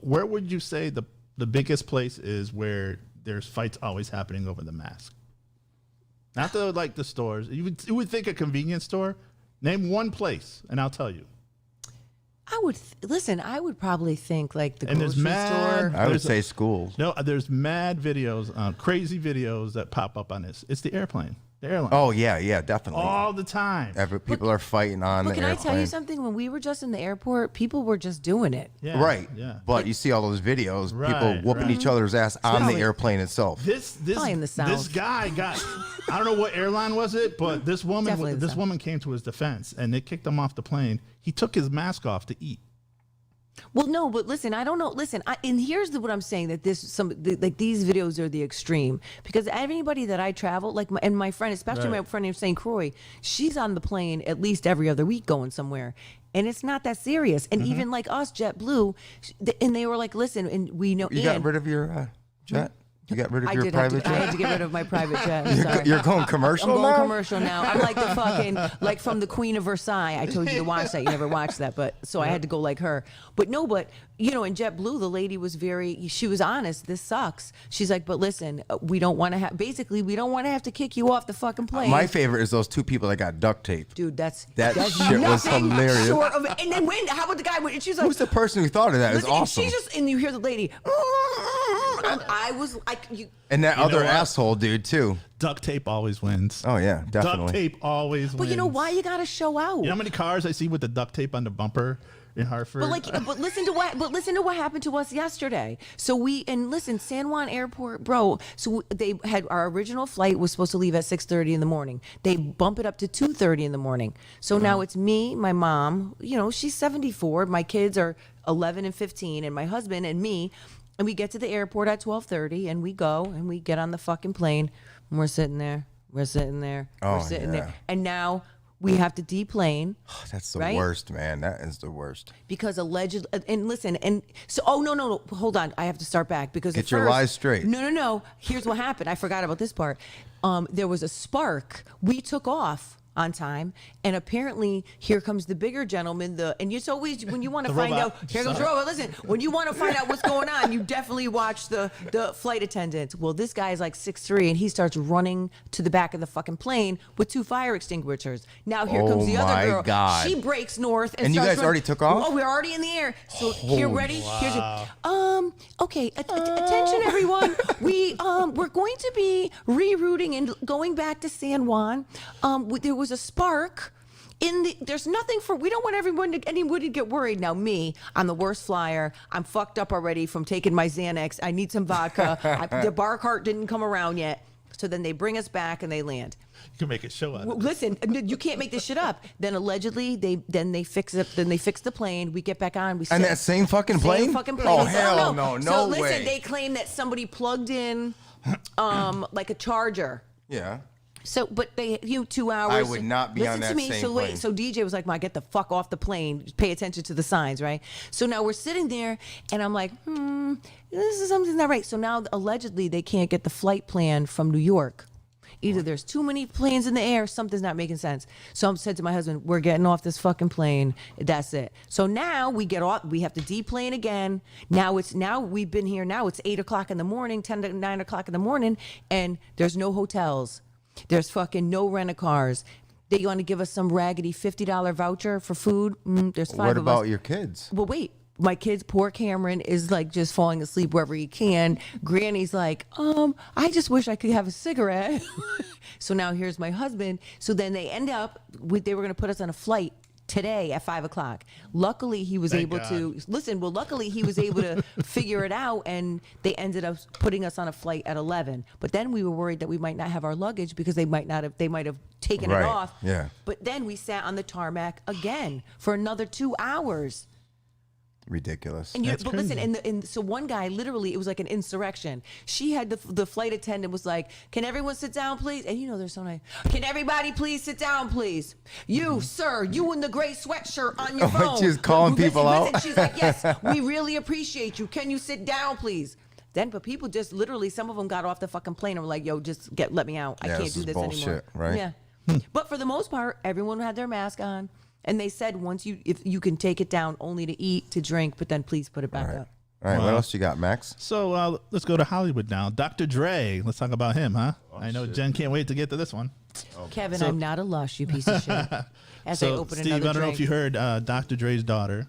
where would you say the biggest place is where there's fights always happening over the mask? Not the stores. You would think a convenience store. Name one place, and I'll tell you. I would listen. I would probably think like the And there's grocery mad- store. I would say schools. No, there's mad videos, crazy videos that pop up on this. It's the airplane, the airline. Oh, yeah, definitely. all the time. People are fighting on But the can airplane. I tell you something? When we were just in the airport, people were just doing it. Yeah, Right. Yeah. But you see all those videos, people Right, whooping right. each other's ass on the Probably- airplane itself. This Probably in the South. this guy got. I don't know what airline was it, but this Definitely woman the South. came to his defense, and they kicked him off the plane. He took his mask off to eat. Well, no, but listen, I don't know. Listen, and here's what I'm saying, that these videos are the extreme, because anybody that I travel, and my friend, especially my friend named St. Croix, she's on the plane at least every other week going somewhere. And it's not that serious. And even like us, JetBlue, and they were like, listen, and we know. You got rid of your jet? You got rid of your I private had jet? to get rid of my private jet. I'm sorry. You're going commercial I'm going now? commercial now. I'm like the fucking, like from the Queen of Versailles. I told you to watch that. You never watched that, but so I had to go like her. But no, but in JetBlue, the lady was she was honest. This sucks. She's like, but listen, we don't want to have to kick you off the fucking plane. My favorite is those two people that got duct tape. Dude, that's That shit was nothing hilarious. Short of, and then how about the guy? And she's like, Who's the person who thought of that? It's listen, and awesome. She's just, and you hear the lady. I was like, And that You know other what? asshole dude, too. Duct tape always wins. Oh, yeah, Duct definitely. tape always but wins. you know why you gotta show out? You know how many cars I see with the duct tape on the bumper in Hartford? But listen to what happened to us yesterday. So San Juan Airport, bro. So they had our original flight was supposed to leave at 6:30 in the morning. They bump it up to 2:30 in the morning. So now it's me, my mom. She's 74. My kids are 11 and 15, and my husband and me. And we get to the airport at 12:30, and we go and we get on the fucking plane. And we're sitting there. We're sitting there. Oh, we're sitting yeah. there. And now we have to deplane. That's the Right? worst, man. That is the worst. Because allegedly, and listen, and so, oh, no, hold on. I have to start back because Get at your first- lies straight. No. Here's what happened. I forgot about this part. There was a spark. We took off on time, and apparently here comes the bigger gentleman. And it's always when you want to The find robot. out. Here comes the robot. Listen, when you want to find out what's going on, you definitely watch the flight attendant. Well, this guy is like 6'3", and he starts running to the back of the fucking plane with 2 fire extinguishers. Now here comes the Oh, my other girl. God. She breaks north, And you starts guys running. already took off? Oh, we're already in the air. So here, ready? Here's wow. okay. Attention, everyone. We're going to be rerouting and going back to San Juan. There was a spark. There's nothing we don't want anybody to get worried. Now, I'm the worst flyer. I'm fucked up already from taking my Xanax. I need some vodka. The bar cart didn't come around yet. So then they bring us back and they land. You can make a show out of it. Listen, you can't make this shit up. Then allegedly they fix it. Then they fix the plane. We get back on. We And that same fucking plane? Same fucking plane. Oh, They said, hell no So way. listen, they claim that somebody plugged in like a charger. Yeah. So, but 2 hours. I would not be on Listen that to me. same So wait. plane. So DJ was like, "Ma, get the fuck off the plane. Pay attention to the signs, right?" So now we're sitting there, and I'm like, this is something's not right. So now allegedly they can't get the flight plan from New York. Either there's too many planes in the air, something's not making sense. So I said to my husband, we're getting off this fucking plane. That's it. So now we get off, we have to deplane again. Now we've been here, now it's 8 o'clock in the morning, 10 to 9 o'clock in the morning, and there's no hotels. There's fucking no rent-a-cars. They want to give us some raggedy $50 voucher for food. There's 5 What of about us. your kids? Well, wait. My kids, poor Cameron, is like just falling asleep wherever he can. Granny's like, I just wish I could have a cigarette. So now here's my husband. So then they end up, they were going to put us on a flight today at 5 o'clock. Luckily, he was able to listen. Well, luckily he was able to figure it out, and they ended up putting us on a flight at 11. But then we were worried that we might not have our luggage because they might have taken it off. Yeah. But then we sat on the tarmac again for another 2 hours. Ridiculous. And That's but listen, crazy. and so one guy, literally, it was like an insurrection. She had the flight attendant was like, "Can everyone sit down, please?" And they're so nice. "Can everybody please sit down, please? You, sir, you in the gray sweatshirt on your phone." She's calling people out. She's like, "Yes, we really appreciate you. Can you sit down, please?" Then, but people just literally, some of them got off the fucking plane and were like, "Yo, just let me out. I Yeah, can't this do is this bullshit, anymore." right? Yeah. But for the most part, everyone had their mask on. And they said if you can take it down only to eat, to drink, but then please put it back up. All right, what else you got, Max? So let's go to Hollywood now. Dr. Dre. Let's talk about him, huh? I know Jen can't wait to get to this one. Kevin, I'm not a lush, you piece of shit. As I So, open Steve, another I don't know drink. if you heard Dr. Dre's daughter.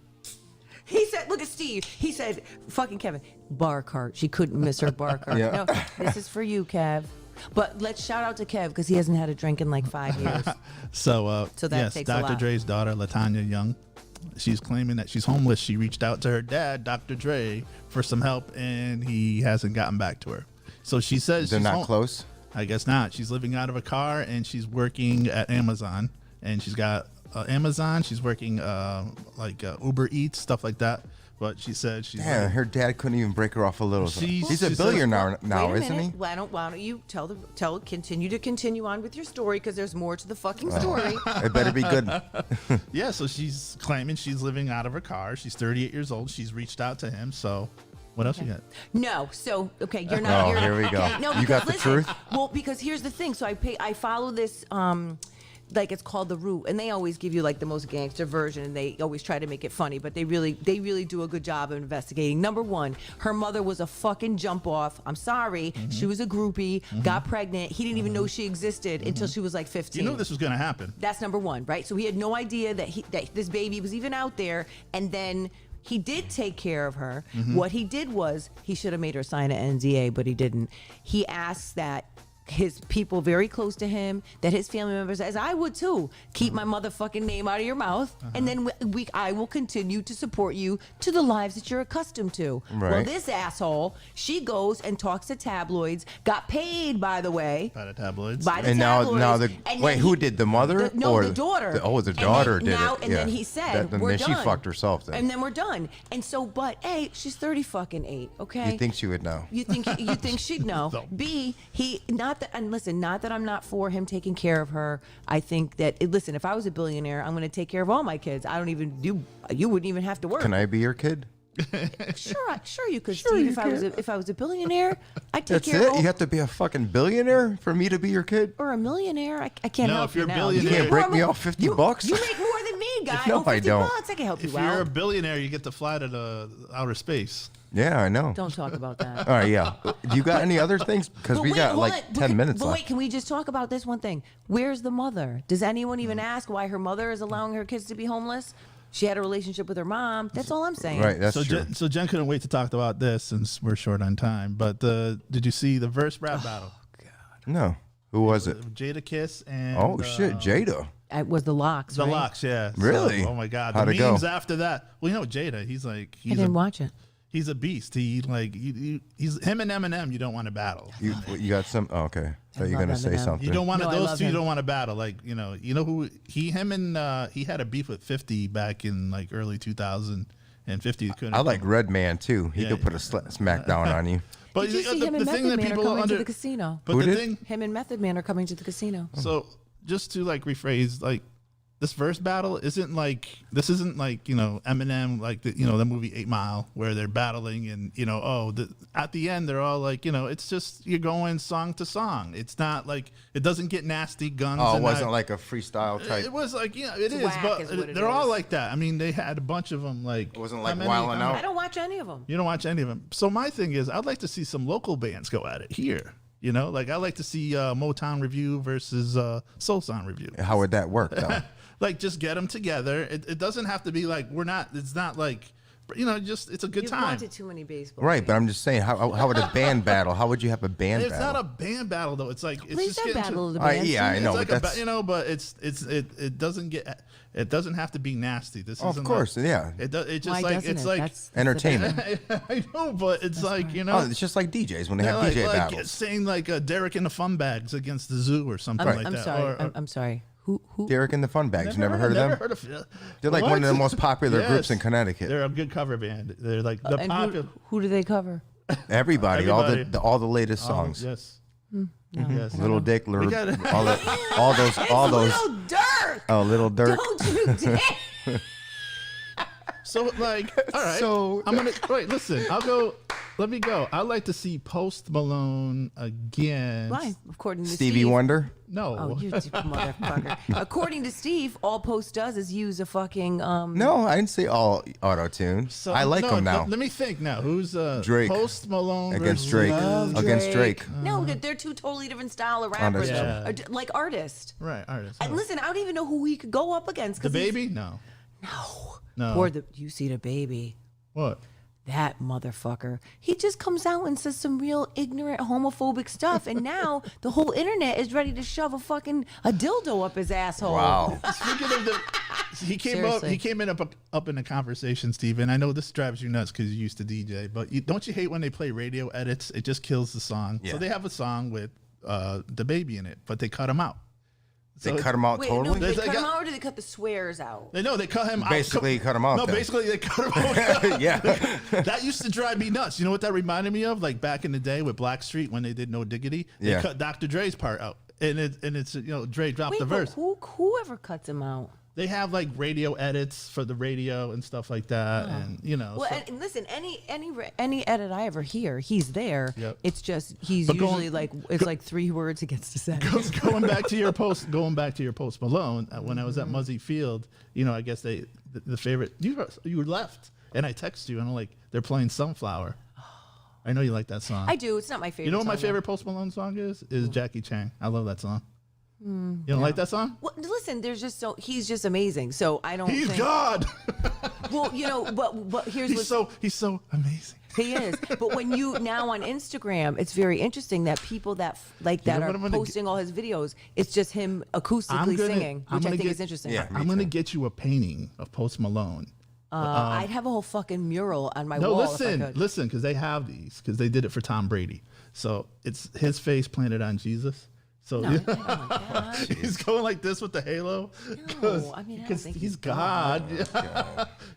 He said, look at Steve. He said, fucking Kevin, bar cart. She couldn't miss her bar cart. Yeah. No, this is for you, Kev. But let's shout out to Kev because he hasn't had a drink in like 5 years. So that yes, takes a Dr. lot. Dre's daughter, Latanya Young, she's claiming that she's homeless. She reached out to her dad, Dr. Dre, for some help, and he hasn't gotten back to her. So she says They're she's not home- close? I guess not. She's living out of a car, and she's working at Amazon, and she's got Amazon. She's working Uber Eats, stuff like that. But she said she's Yeah, like, her dad couldn't even break her off a little. She's- He's a she says- billionaire now, Wait a isn't minute. he? Why don't you continue on with your story because there's more to the fucking story. It better be good. yeah. So she's claiming she's living out of her car. She's 38 years old. She's reached out to him. So what else you got? No, so okay, you're not. Oh, you're, here we go. Okay, no, You because got the listen, truth? Well, because here's the thing. So I follow this. Like it's called The Root, and they always give you like the most gangster version, and they always try to make it funny, but they really do a good job of investigating. Number one, her mother was a fucking jump off. I'm sorry, she was a groupie, got pregnant. He didn't even know she existed until she was like 15. You know this was going to happen. That's number one, right? So he had no idea that that this baby was even out there, and then he did take care of her. What he did was he should have made her sign an NDA, but he didn't. He asked that his people very close to him, that his family members, as I would too, keep my motherfucking name out of your mouth, and then I will continue to support you to the lives that you're accustomed to. Right. Well, this asshole, she goes and talks to tabloids, got paid, by the way, By the tabloids. by the And now tabloids. and wait, then who did the mother? the daughter. The daughter did it. And then he said, then "We're she done." fucked herself. Then And then we're done. And so, but A, she's 30 fucking 8. Okay. you think she would know? You think she'd know? No. B, not that I'm not for him taking care of her. I think that listen, if I was a billionaire, I'm going to take care of all my kids. I don't even you wouldn't even have to work. Can I be your kid? Sure you could, Sure Steve. you If I was a billionaire, I'd take That's care it. of all. You have to be a fucking billionaire for me to be your kid. Or a millionaire. I can't No, help if you're you a now. billionaire- You can't break me More- off 50 bucks. You make more than me, guy. No, Oh, 50 I don't. bucks. I can help If you you're a out. billionaire, you get to fly to outer space. Yeah, I know. Don't talk about that. All right, yeah. Do you got any other things? Because But we wait, got hold like on. 10 minutes But left. wait, can we just talk about this one thing? Where's the mother? Does anyone even ask why her mother is allowing her kids to be homeless? She had a relationship with her mom. That's all I'm saying. Right, that's so true. Jen couldn't wait to talk about this since we're short on time. But did you see the verse rap battle? No. Who was it? Jada Kiss and Oh, shit, Jada. It was the locks. The right? Locks, yeah. Really? So, oh my God, How'd the it go? memes after that. Well, Jada, he's I didn't watch it. He's a beast. He's him and Eminem. You don't want to battle. You got some? Oh, okay. So you're gonna say Eminem. something? You don't want No, I those love two. You him. don't want to battle. Like you know who he had a beef with 50 back in like early 2000, and 50 couldn't. I like Redman too. He Yeah, could put a smackdown on you. But Did you see him and Method Man are coming to the casino? But Who the did? thing, Him and Method Man are coming to the casino. so just to like rephrase, like this verse battle isn't like Eminem like the movie 8 Mile where they're battling and at the end they're all like it's just you're going song to song. It's not like it doesn't get nasty guns. Oh, it and wasn't like a freestyle type. It was like it It's is, whack but is what it they're all is. like that. I mean, they had a bunch of them. Like It wasn't like how many- Wildin' Out. I don't watch any of them. You don't watch any of them. So my thing is, I'd like to see some local bands go at it here. Like I like to see Motown Review versus Soul Sound Review. How would that work though? Like just get them together. It doesn't have to be like it's not like just it's a good You've time. wanted too many baseball. Right, but I'm just saying, how would a band battle? How would you have a band It's battle? not a band battle though. It's like it's Please just don't getting battle to, the bands. yeah, I know, It's but like that's but it doesn't get it doesn't have to be nasty. This of isn't course, like, yeah, It just Why like doesn't it's it? like That's entertainment. I know, but it's like Oh, it's just like DJs when they have like, DJ like battles. saying like Derek and the Fun Bags against the Zoo or something like I'm that. sorry. Or, I'm sorry. Who? Derek and the Fun Bags. You never heard of them? Never heard of They're like What? one of the most popular groups in Yes. Connecticut. They're a good cover band. They're like the And popular. who do they cover? Everybody, Everybody. all the latest songs. Yes. No. Yes. Little Dick, little, got it. all those. Little Dirk. Oh, Little Dirk. Don't you dare. So like, all right. So- I'm gonna wait. Listen, I'll go. Let me go. I'd like to see Post Malone again. Why? According to Stevie Steve. Wonder. No. Oh, you motherfucker. According to Steve, all Post does is use a fucking No, I didn't say all auto tune. So- I like no, them now. Let me think now. Who's Drake. Post Malone Against versus- Drake. Love Against Drake. No, they're two totally different style of rappers. Yeah. Like artists. Right, artist. And listen, I don't even know who he could go up against. The 'cause he's- Baby? No. No. Poor you see the Baby. What? That motherfucker. He just comes out and says some real ignorant homophobic stuff, and now the whole internet is ready to shove a dildo up his asshole. Wow. Speaking of the, he came Seriously. up in a conversation, Steven. I know this drives you nuts because you used to DJ, but don't you hate when they play radio edits? It just kills the song. Yeah. So they have a song with the Baby in it, but they cut him out. They So- cut him out Wait, no, totally. did they There's cut like him a- out or did they cut the swears out? They cut him out. Basically cut him out No, then. basically they cut him out. Yeah. That used to drive me nuts. You know what that reminded me of? Like back in the day with Blackstreet when they did No Diggity, they Yeah. cut Dr. Dre's part out, and it's Dre dropped Wait, the but verse. whoever cuts him out? They have like radio edits for the radio and stuff like that, and Well, so- and listen, any edit I ever hear, he's there. Yep. It's just he's But usually like it's like 3 words he gets to say. going back to your post Malone, when I was at Muzzy Field, I guess the favorite you left, and I text you and I'm like, they're playing Sunflower. I know you like that song. I do. It's not my favorite. You know what my song, though. favorite Post Malone song is? Is Jackie Chan. I love that song. You don't like that song? Well, listen, he's just amazing. So I don't. He's think, God. Well, but here's He's so amazing. he is. But when you now on Instagram, it's very interesting that people that like that know what are I'm gonna posting all his videos. It's just him acoustically singing, which I think is interesting. Yeah. I'm gonna get you a painting of Post Malone. I'd have a whole fucking mural on my No, wall if I listen, could. listen, because they have these because they did it for Tom Brady. So it's his face planted on Jesus. So No, oh my God. he's going like this with the halo. No, I mean, I don't because think he's he's God.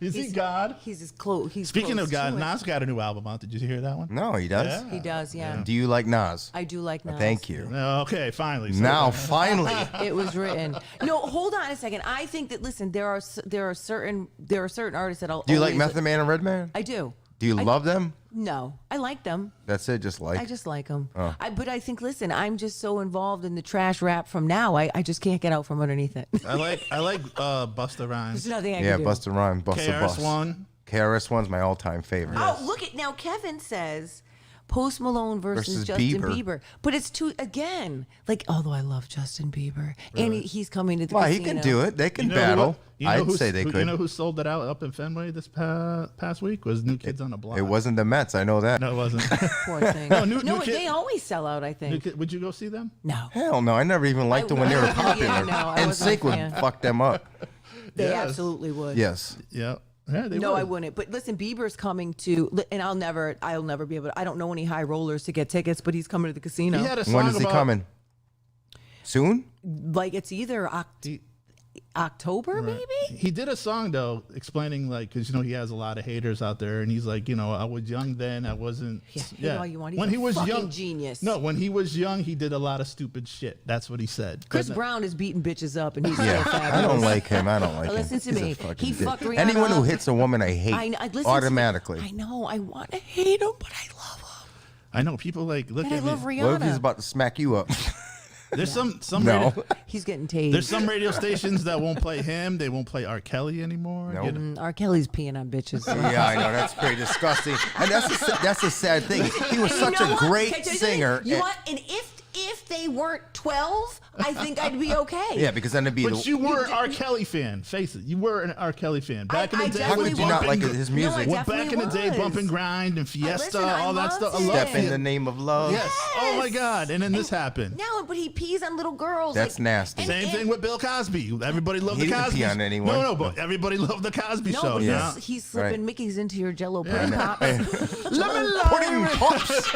Is he God? He's as close. He's Speaking close of God, to it. Nas got a new album out. Did you hear that one? No, he does. Yeah. He does, yeah. Do you like Nas? I do like Nas. Thank you. No, okay, finally. So- Now, finally. It was written. No, hold on a second. I think that listen, there are certain artists that I'll. Do you like always- Method Man and Redman? I do. Do you love them? No, I like them. That's it. Just like. I just like them. Oh. But I think, listen, I'm just so involved in the trash rap from now. I just can't get out from underneath it. I like Busta Rhymes. There's nothing I Yeah, can do. Busta Rhymes, Busta Bus. KRS-One. KRS-One's my all-time favorite. Oh, look at now. Kevin says Post Malone versus Versus Justin Bieber. Bieber. But it's too again. Like, although I love Justin Bieber, and he's coming to the Well, he casino. can do it. They can You know battle. what- you know I'd who's- say they who- could. You know who sold it out up in Fenway this past week? Was New Kids on the Block. It wasn't the Mets. I know that. No, it wasn't. Poor thing. No, no, New Kid- they always sell out. I New think. Kid- would you go see them? No, Hell no. I never even liked them when they were Yeah, popular. no, I And wasn't a Sync would fan. fuck them up. they Yes. absolutely would. Yes. Yeah. Yeah, they No, would. I wouldn't. But listen, Bieber's coming to, and I'll never be able to. I don't know any high rollers to get tickets, but he's coming to the casino. He had a song When is he about- coming? Soon? Like it's either October, maybe. He did a song though, explaining like, because he has a lot of haters out there, and he's like, I was young then, I wasn't. Hate all you want. He's When a he was fucking young, genius. No, when he was young, he did a lot of stupid shit. That's what he said. Chris But- Brown is beating bitches up, and he's Yeah, so fabulous. I don't like him. I don't like him. Listen to He's a me. fucking He dick. fucked Rihanna Anyone who up. hits a woman, I hate listen to me. automatically. I know. I want to hate him, but I love him. I know people like look And I at love me. Rihanna. What if he's about to smack you up? There's some No. radio, He's getting tased. there's some radio stations that won't play him. They won't play R. Kelly anymore. No. You know? R. Kelly's peeing on bitches. Yeah, I know. That's pretty disgusting. And that's a sad thing. He was And such you know a what? Can I great tell you something? singer. You know what? And if they weren't 12, I think I'd be okay. Yeah, because then it'd be But you were an did- R. Kelly fan. Face it, you were an R. Kelly fan back I in the day. how definitely could you not like was. his No, music? I Back definitely in the day, was. Bump and Grind and Fiesta, listen, I all that loved stuff. I it. love Step in it. the name of love. Yes. Oh my Yes. God! And then this happened. No, but he pees on little girls. That's nasty. Same thing with Bill Cosby. Everybody loved He the didn't Cosby. pee on anyone. No, but everybody loved the Cosby No, Show. but Yeah. he's slipping Right. Mickeys into your Jello pudding pops. Lemon Pudding lime. pops.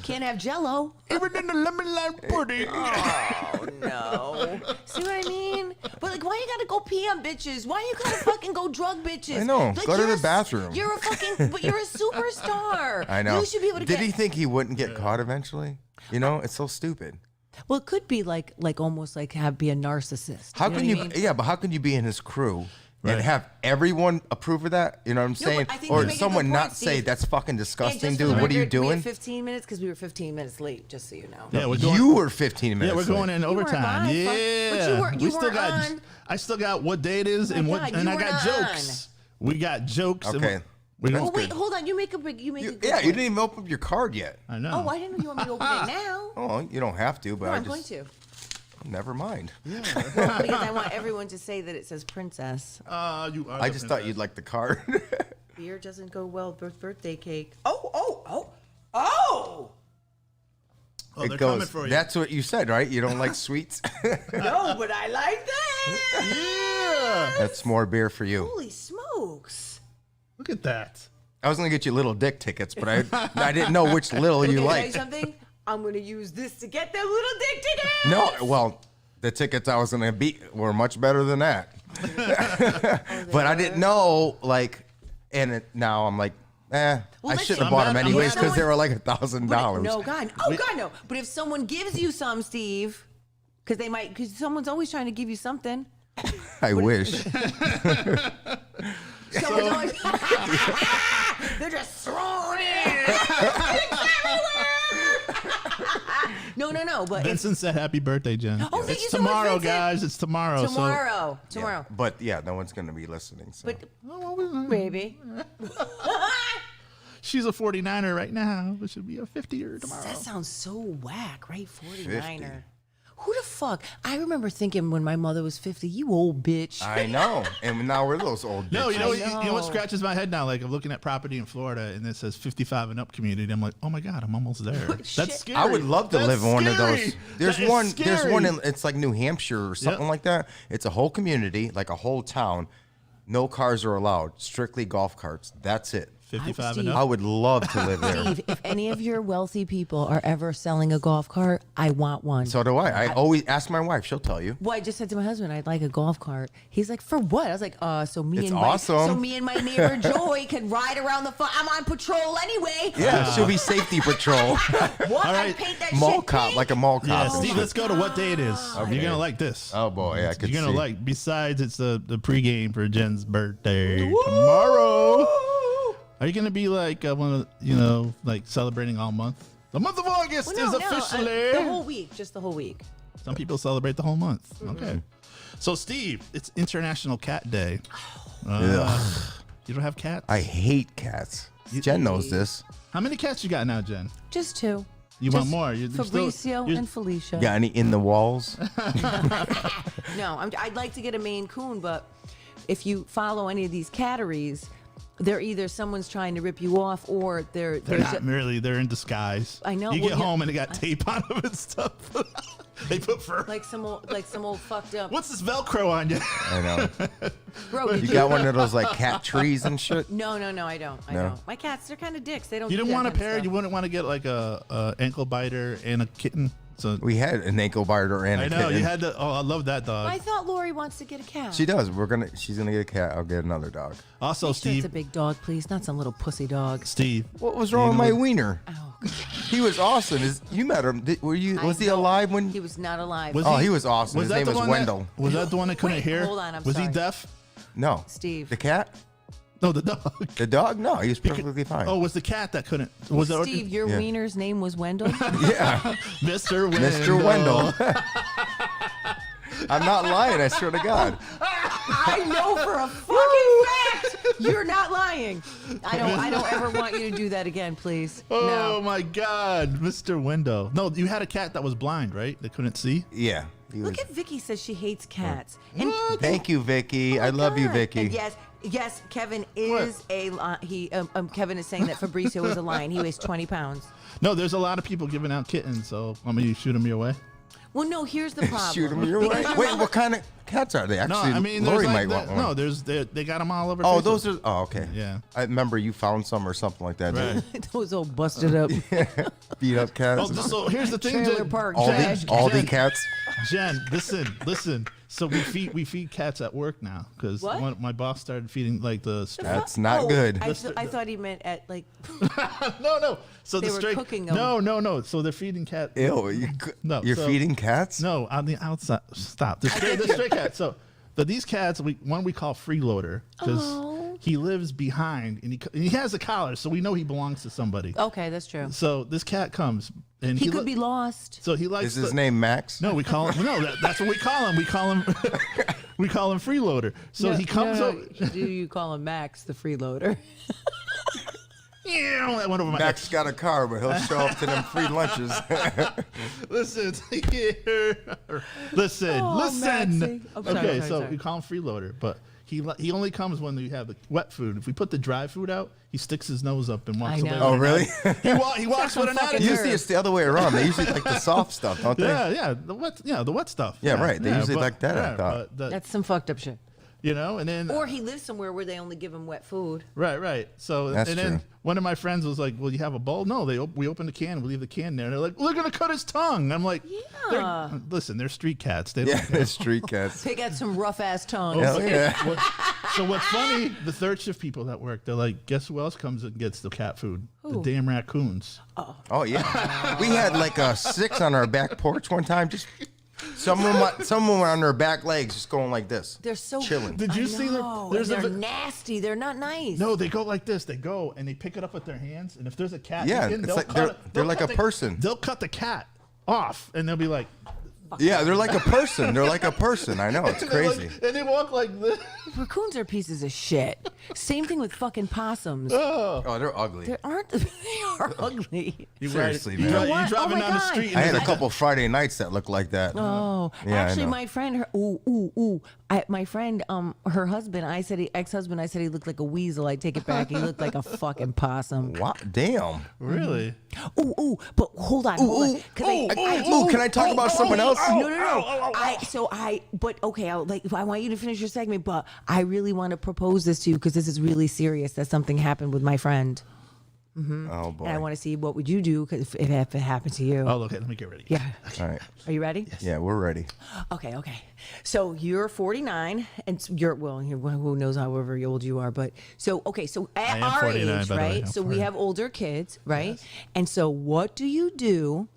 Can't have Jello. Even in the lemon lime pudding. Oh no! See what I mean? But like, why you gotta go pee on bitches? Why you gotta fucking go drug bitches? I know. Like, Go to you're the a- bathroom. You're a fucking, but you're a superstar. I know. You should be able to Did get. he think he wouldn't get caught eventually? It's so stupid. Well, it could be like almost like be a narcissist. How know can what you? I mean? Yeah, but how can you be in his crew Right. and have everyone approve of that? You know what I'm saying? but I think Or you make a someone good not point, say Steve. that's fucking And disgusting, just for dude. the What are you record, we doing? have 15 minutes because we were 15 minutes late. Just so you know. Yeah, we're going. You were 15 minutes. Yeah, we're going late. in weren't overtime. live, Yeah, but you weren't- you we still weren't got. on. I still got what day it is, My and God, and you I were got not jokes. We got jokes. and Okay. We That's Oh don't. wait, good. hold on. You make a good. Yeah, point. you didn't even open up your card yet. I know. Oh, I didn't know you want me to open it now. Oh, you don't have to, but No, I I'm just going to. never mind. Because I want everyone to say that it says princess. You are I the just thought princess. you'd like the card. Beer doesn't go well with birthday cake. Oh! Oh, It they're goes. coming for you. That's what you said, right? You don't like sweets. No, but I like that. Yeah. That's more beer for you. Holy smokes! Look at that. I was gonna get you little dick tickets, but I didn't know which little you Can I tell you liked. something? I'm gonna use this to get them little dick tickets. No, well, the tickets I was gonna beat were much better than that. But I didn't know, now I'm like, I Well, shouldn't listen, have bought them I'm anyways glad- because they were like $1,000. No, God, God, no. But if someone gives you some, Steve, because someone's always trying to give you something. I wish. Someone's always, they're just throwing it everywhere. No. But Vincent said, "Happy birthday, Jen." Oh, thank it's you so much, tomorrow, Vincent. guys. It's tomorrow. tomorrow. Yeah. But yeah, no one's gonna be listening. So. But So maybe. she's a 49er right now, but she'll be a 50er tomorrow. That sounds so whack, right? 49er. Who the fuck? I remember thinking when my mother was 50, you old bitch. I know, and now we're those old. No, you bitches. know, I you know what know. scratches my head now? Like I'm looking at property in Florida, and it says 55 and up community. I'm like, oh my God, I'm almost there. Shit. That's scary. I would love to That's live in one of scary. those. There's That is one. There's scary. one. It's like New Hampshire or something Yep. like that. It's a whole community, like a whole town. No cars are allowed. Strictly golf carts. That's it. 55 Steve, and I up. would love to live there. Steve, if any of your wealthy people are ever selling a golf cart, I want one. So do I. I always ask my wife. She'll tell you. Well, I just said to my husband, I'd like a golf cart. He's like, for what? I was like, so me It's and awesome. my neighbor Joy could ride around the I'm on patrol anyway. Yeah, she'll be safety patrol. What? I right. paint that Mall shit cop, pink? like a mall Yeah, cop. and Steve, shit. let's go to what day it is. Okay. You're gonna like this. Oh boy, I could You're gonna see. like. Besides, it's the pregame for Jen's birthday tomorrow. Are you gonna be like one of like celebrating all month? The month of August Well, is officially. the whole week, just the whole week. Some people celebrate the whole month. Okay. So Steve, it's International Cat Day. You don't have cats? I hate cats. Jen knows this. How many cats you got now, Jen? Just two. You Just want more? You're Fabricio you're- and Felicia. Got any in the walls? No, I'd like to get a Maine Coon, but if you follow any of these catteries, they're either someone's trying to rip you off or They're not merely. They're in disguise. I know. You Well, get yeah, home and they got tape on them and stuff. They put fur. like some old fucked up. What's this Velcro on you? I know. Bro, You got one of those like cat trees and shit? No, I don't. I No? don't. My cats, they're kind of dicks. They don't. You do didn't that want a kind of pair. stuff. You wouldn't want to get like a ankle biter and a kitten. So We had an ankle biter and a I know kitten. you had to. Oh, I love that dog. I thought Lori wants to get a cat. She does. She's gonna get a cat. I'll get another dog. Also, Make sure it's Steve. a big dog, please, not some little pussy dog. Steve. What was wrong with my wiener? Oh, He was awesome. You met him? Was he I know. alive when? He was not alive. Was Oh, he was awesome. His that name the was one Wendell. Was that the one that couldn't Wait, hear? hold on, I'm was he sorry. deaf? No. Steve. The cat? No, the dog. The dog? No, he was perfectly fine. Oh, was the cat that couldn't? Was it Steve, your Yeah. wiener's name was Wendell? Yeah, Mr. Wendell? Mr. Wendell. I'm not lying. I swear to God. I know for a fucking fact you're not lying. I don't ever want you to do that again, please. Oh No. my God, Mr. Wendell. No, you had a cat that was blind, right? That couldn't see. Yeah. He was. Look at Vicky says she hates cats. And Thank you, Vicky. Oh my I love you, God. Vicky. And yes, Kevin is Kevin is saying that Fabricio is a lion. He weighs 20 pounds. No, there's a lot of people giving out kittens, so I'm gonna shoot them your way. Well, no, here's the problem. Shoot him your way. Because Wait, what kind of cats are they? No, Actually, I mean, Lori there's might like, want one. no, they got them all over. Oh, Facebook. those are. Oh, okay. Yeah. I remember you found some or something like that. Right. those old busted up Beat up cats. Oh, so here's the thing, trailer Jen. park Aldi, trash. Aldi cats. Jen, listen. So we feed cats at work now because What? my boss started feeding like the. That's not good. I thought he meant at like. No. So They the were stray. cooking 'em. No. So they're feeding cat. Ew. No, You're so- feeding cats? No, on the outside. Stop. The stray cat. So these cats, one we call freeloader because Oh. he lives behind and he has a collar, so we know he belongs to somebody. Okay, that's true. So this cat comes and He could be lost. So he likes. Is his name Max? No, we call him. No, that's what we call him. We call him. we call him freeloader. So he comes no, up. Do you call him Max the freeloader? Yeah, that went over my head. Max got a car, but he'll show up to them free lunches. Listen, listen. Oh, Maxie. I'm sorry, Okay, sorry, so sorry. we call him freeloader, but he only comes when we have the wet food. If we put the dry food out, he sticks his nose up and walks I away. know. with Oh, an really? attitude. He walks with an fucking attitude. Usually it's the other way around. They usually like the soft stuff, don't they? Yeah, the wet stuff. Yeah, right. They usually like that, I thought. but That's some fucked up shit. and then Or he lives somewhere where they only give him wet food. right. So That's and then true. one of my friends was like, "Well, you have a bowl?" No, we open the can, we leave the can there, and they're like, "We're gonna cut his tongue." I'm like, Yeah. "Listen, they're street cats. They Yeah, don't they're street cats. They got some rough ass tongues. Hell yeah. So what's funny, the third shift people that work, they're like, guess who else comes and gets the cat food? The damn raccoons. Oh yeah. We had like 6 on our back porch one time. Just someone were on their back legs, just going like this. They're so chilling. Did you I see know, there's and a they're nasty. They're not nice. No, they go like this. They go and they pick it up with their hands, and if there's a cat, Yeah, in, it's they'll like cut they're- it- they're they'll like cut a person. They'll cut the cat off, and they'll be like, Yeah, they're like a person. They're like a person. I know, it's and they're crazy. like- and they walk like this. Raccoons are pieces of shit. Same thing with fucking possums. Oh, they're ugly. They aren't. They are ugly. Seriously, you man. drive- what? you driving Oh my down the God. street. And I had a there's couple Friday nights that looked like that. Oh, Yeah, I actually, know. my friend, my friend, her husband, ex-husband, I said he looked like a weasel. I take it back. He looked like a fucking possum. Wow, damn. Really? Ooh, but hold on. 'cause Ooh, can I talk about someone else? No. But okay, I want you to finish your segment, but I really want to propose this to you because this is really serious. That something happened with my friend, Oh boy. and I want to see what would you do if it happened to you. Oh, okay. Let me get ready. Yeah. All right. Are you ready? Yeah, we're ready. Okay. So you're 49, and who knows however old you are, but so at am our 49, age, by the way. right? I'm So we 49. have older kids, right? And so what do you do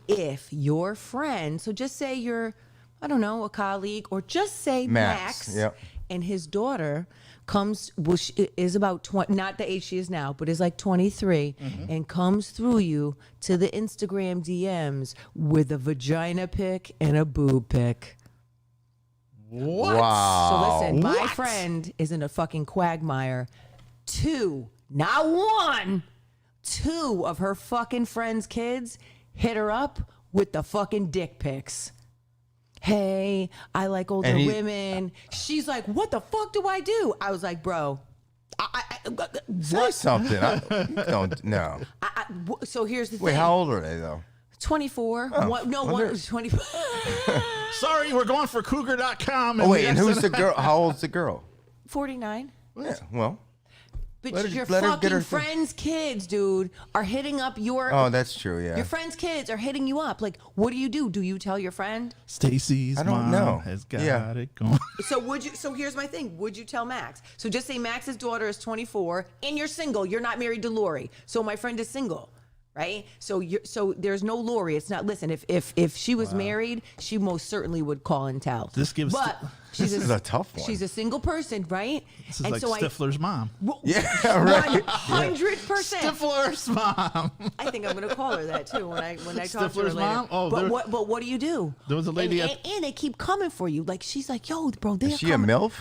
if your friend? So just say you're, I don't know, a colleague, or just say Max, Max, yep. and his daughter comes, is about 20, not the age she is now, but is like 23, and comes through you to the Instagram DMs with a vagina pic and a boob pic. Wow. So listen, my What? friend is in a fucking quagmire. 2, not 1, 2 of her fucking friends' kids hit her up with the fucking dick pics. Hey, I like older And women. She's like, what the fuck do I do? I was like, bro, Say something. Don't. No. So here's the Wait, thing. how old are they though? 24. One was 24. Sorry, we're going for Cougar.com. Oh wait, and who's the girl? How old's the girl? 49. Yeah. Well. But Let her- your let her get fucking her thing. friends' kids, dude, are hitting up your. Oh, that's true. Yeah. Your friends' kids are hitting you up. Like, what do you do? Do you tell your friend? Stacy's I don't mom know. has got Yeah. it going. So would you? So here's my thing. Would you tell Max? So just say Max's daughter is 24 and you're single. You're not married to Lori. So my friend is single, right? So there's no Lori. It's not. Listen, if she was married, she most certainly would call and tell. This gives. But she's This is a tough one. She's a single person, right? This is like Stifler's mom. Yeah. Right. 100%. Stifler's mom. I think I'm gonna call her that too when I talk to her Stifler's later. mom? Oh, but there- what do you do? There was a lady and, at- and they keep coming for you. Like she's like, yo, bro, they're Is she a coming. MILF?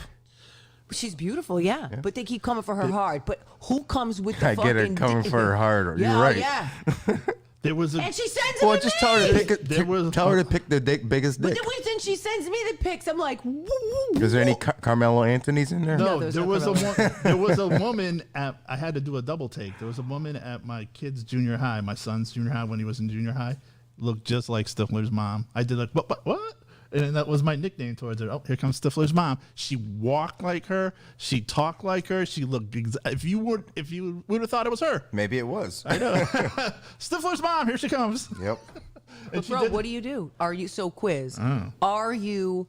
She's beautiful, yeah, but they keep coming for her hard. But who comes with the I fucking? get her coming for her hard. Yeah, You're right. yeah. There was a. And she sends them Well, to just me. tell her to pick. There was- Tell her to pick the biggest But dick. then, then she sends me the pics. I'm like, woo, woo, Is there any woo. Carmelo Anthony's in there? No, there's there no was a Carmelo. there was a woman at. I had to do a double take. There was a woman at my kid's junior high, my son's junior high when he was in junior high, looked just like Stifler's mom. I did like what? And that was my nickname towards her. Oh, here comes Stifler's mom. She walked like her. She talked like her. She looked. If you would have thought it was her. Maybe it was. I know. Stifler's mom. Here she comes. Yep. And she Bro, did- what do you do? Are you so quiz? Are you?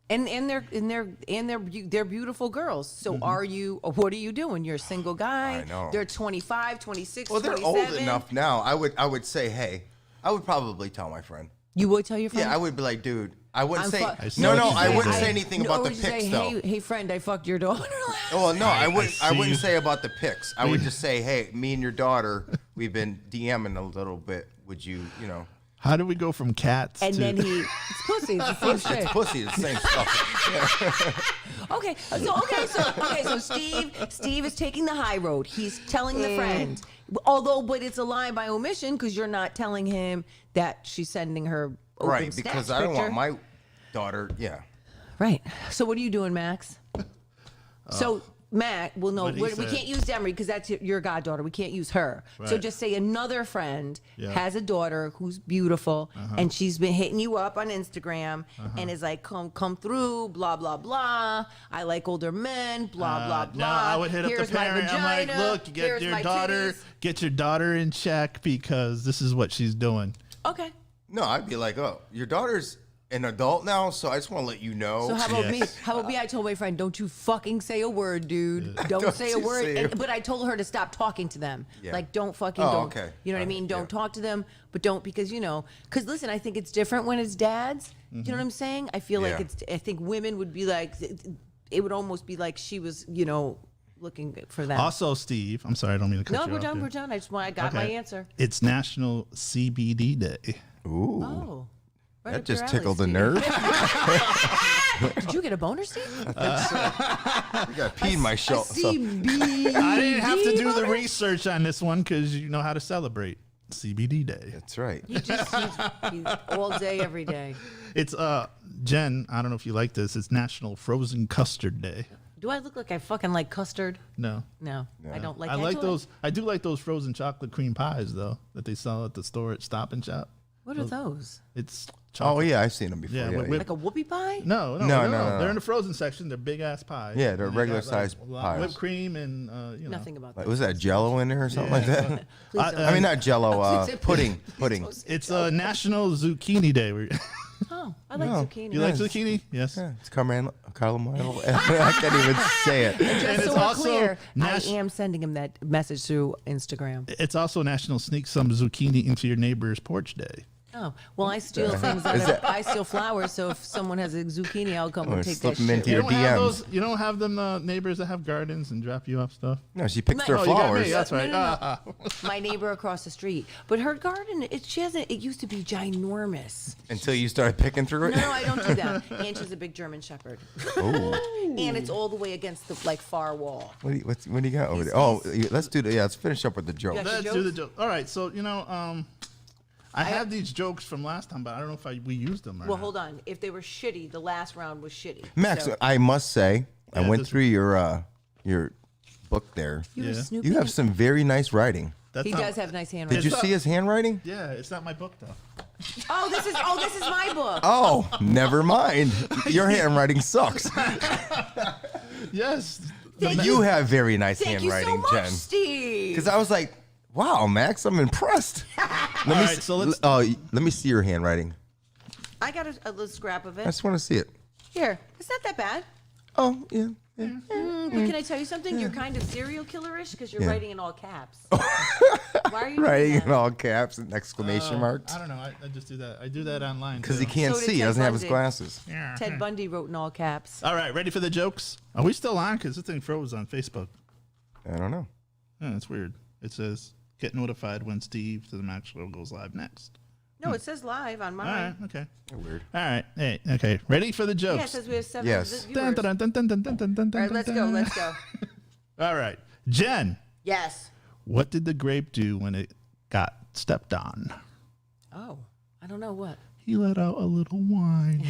And they're beautiful girls. So are you? What are you doing? You're a single guy. I know. They're 25, 26, Well, they're 27. old enough now. I would say, hey, I would probably tell my friend. You would tell your friend? Yeah, I would be like, dude. I wouldn't say fu- no. would No, you I say, wouldn't hey, say anything No, about or the would you pics say, though. Hey, friend, I fucked your daughter. Well, no, I see wouldn't you. say about the pics. I would just say, hey, me and your daughter, we've been DMing a little bit. Would you, How do we go from cats And to? then it's pussy. It's the same shit. It's pussy, the same stuff. Okay, so Steve is taking the high road. He's telling the friend, but it's a lie by omission because you're not telling him that she's sending her open Right, snatch because I don't picture. want my daughter. Yeah. Right. So what are you doing, Max? So Mac, well, no, What he we said. can't use Demery because that's your goddaughter. We can't use her. So Right. just say another friend Yeah. has a daughter who's beautiful, and she's been hitting you up on Instagram and is like, come through, blah blah blah. I like older men, blah blah blah. No, I would hit up Here's the my parent. I'm like, vagina. look, Here's my titties. get your daughter in check because this is what she's doing. Okay. No, I'd be like, oh, your daughter's an adult now, so I just want to let you know. So how about me? Yes. How about me? I told my friend, don't you fucking say a word, dude. Don't say a you word. say But I told her to stop talking to them. Yeah. Like, don't fucking, Oh, don't. okay. You know what I All mean? right, Don't yeah. talk to them, but don't, because, because listen, I think it's different when it's dads. Do you know what I'm saying? I feel like Yeah. I think women would be like, it would almost be like she was, looking for them. Also, Steve, I'm sorry, I don't mean to cut No, you we're off done. there. We're done. I got my answer. It's National CBD Day. Ooh, Oh. Right that up your just alley, tickled the Steve. nerve. Did you get a boner, Steve? You got pee in my A shoulder. CBD. I didn't have to do the boner? research on this one because you know how to celebrate CBD Day. That's right. You just you all day, every day. It's Jen. I don't know if you like this. It's National Frozen Custard Day. Do I look like I fucking like custard? No, No, I don't like. I like do those. I do like those frozen chocolate cream pies though that they sell at the store at Stop and Shop. What are those? It's Oh chocolate. yeah, I've seen them before. Yeah, Yeah, with- yeah. Like a whoopie pie? No, No. They're in the frozen section. They're big ass pies. Yeah, they're And they regular got, sized a lot of pies. Whipped cream and Nothing about Like, that. was that Jello in there or something like that? Please don't. I mean, not Jello. Please say- Pudding. Pudding. It's National Zucchini Day. Oh, I like No. zucchini. You like Yes. zucchini? Yes. Yeah, it's Carmelo. I can't even say it. Just And so it's we're also clear, Nas- I am sending him that message through Instagram. It's also National Sneak Some Zucchini into Your Neighbor's Porch Day. Oh, well, I steal things. I steal flowers, so if someone has a zucchini, I'll come Or and take slip that 'em shit. into You your don't have DMs. those. You don't have them neighbors that have gardens and drop you off stuff. No, she picks No, their you got flowers. me. That's right. No. My neighbor across the street, but her garden, she hasn't. It used to be ginormous. Until you started picking through it. No, I don't do that. And she's a big German Shepherd, Oh, and it's all the way against the far wall. what do you got over there? Oh, let's do the. Yeah, let's finish up with the joke. Yeah. Let's jokes? do the joke. All right. So I have these jokes from last time, but I don't know if we used them. Or Well, not. hold on. If they were shitty, the last round was shitty. Max, So- I must say, I Yeah, went this- through your book there. You were Yeah. snooping. You have some very nice writing. That's He not- does have nice handwriting. Did you see his handwriting? Yeah, it's not my book though. Oh, this is my book. Oh, never mind. Your handwriting sucks. Yes. You have very nice Thank you so handwriting, much, Jen. Steve. Because I was like, wow, Max, I'm impressed. Let me right, see, so let's- let me see your handwriting. I got a little scrap of I it. just want to see it. Here, it's not that bad. Oh, yeah. Yeah. But can I tell you something? You're kind of serial killerish because you're Yeah. writing in all caps. Why are you Writing doing in that? all caps and exclamation marks. I don't know. I just do that. I do that online. Because too. he can't So did see. He Ted doesn't have his Bundy. glasses. Ted Bundy wrote in all caps. All right, ready for the jokes? Are we still on? Because this thing froze on Facebook. I don't know. Yeah, that's weird. It says, get notified when Steve to the Max Show goes live next. No, it says live on All right, mine. okay. Weird. All right, hey, okay. Ready for the jokes? Yeah, it says we have 7 Yes. viewers. Dun, dun, dun, dun, dun, dun, dun, dun, All right, let's go. dun. Let's go. All right. Jen, Yes. what did the grape do when it got stepped on? Oh, I don't know what. He let out a little wine.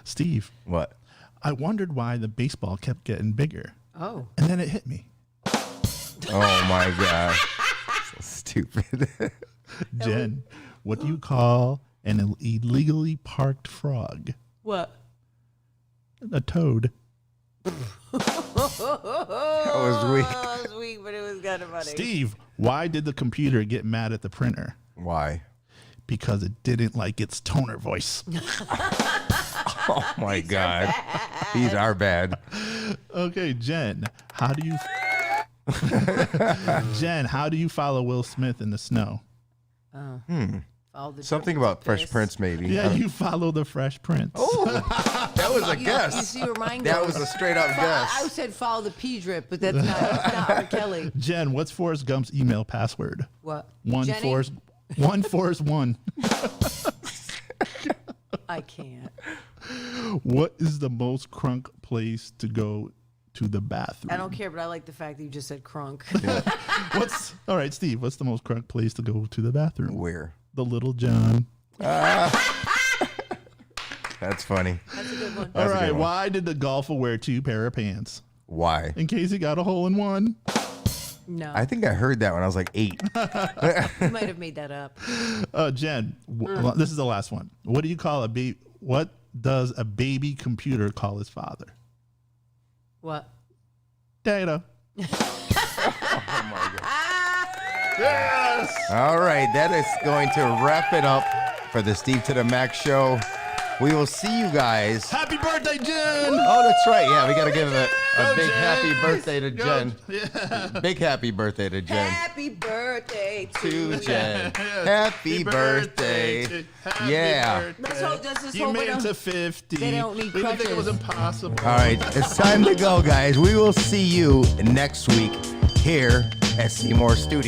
Steve, What? I wondered why the baseball kept getting bigger. Oh. And then it hit me. Oh, my God. So stupid. Jen, what do you call an illegally parked frog? What? A toad. That was weak. Oh, it was weak, but it was kind of funny. Steve, why did the computer get mad at the printer? Why? Because it didn't like its toner voice. Oh, my God. These are bad. Okay, Jen, how do you Jen, how do you follow Will Smith in the snow? All the Something jokes about are Fresh pissed. Prince, maybe. Yeah, you follow the Fresh Prince. That was a You guess. see where mine That goes. was a straight up I guess. said follow the P drip, but that's not R. Kelly. Jen, what's Forrest Gump's email password? What? One Jenny? Forrest one. I can't. What is the most crunk place to go to the bathroom? I don't care, but I like the fact that you just said crunk. All right, Steve, what's the most crunk place to go to the bathroom? Where? The Little John. That's funny. That's a good one. All a right, good one. why did the golfer wear 2 pair of pants? Why? In case he got a hole in one. No, I think I heard that when I was like 8. you might have made that up. Jen, this is the last one. What do you call a baby? What does a baby computer call his father? What? Data. All right, that is going to wrap it up for the Steve to the Max show. We will see you guys. Happy birthday, Jen! Oh, that's right. Yeah, we got to give a big Jen. happy birthday to Go. Jen. Yeah. Big happy birthday to Jen. Happy birthday To to Jen. Yes. Happy birthday. Happy Yeah. birthday. Let's hope this is You hope we made it don't- to 50. they don't need We didn't think it was crutches. impossible. All right, it's time to go, guys. We will see you next week here at Seymour Studios.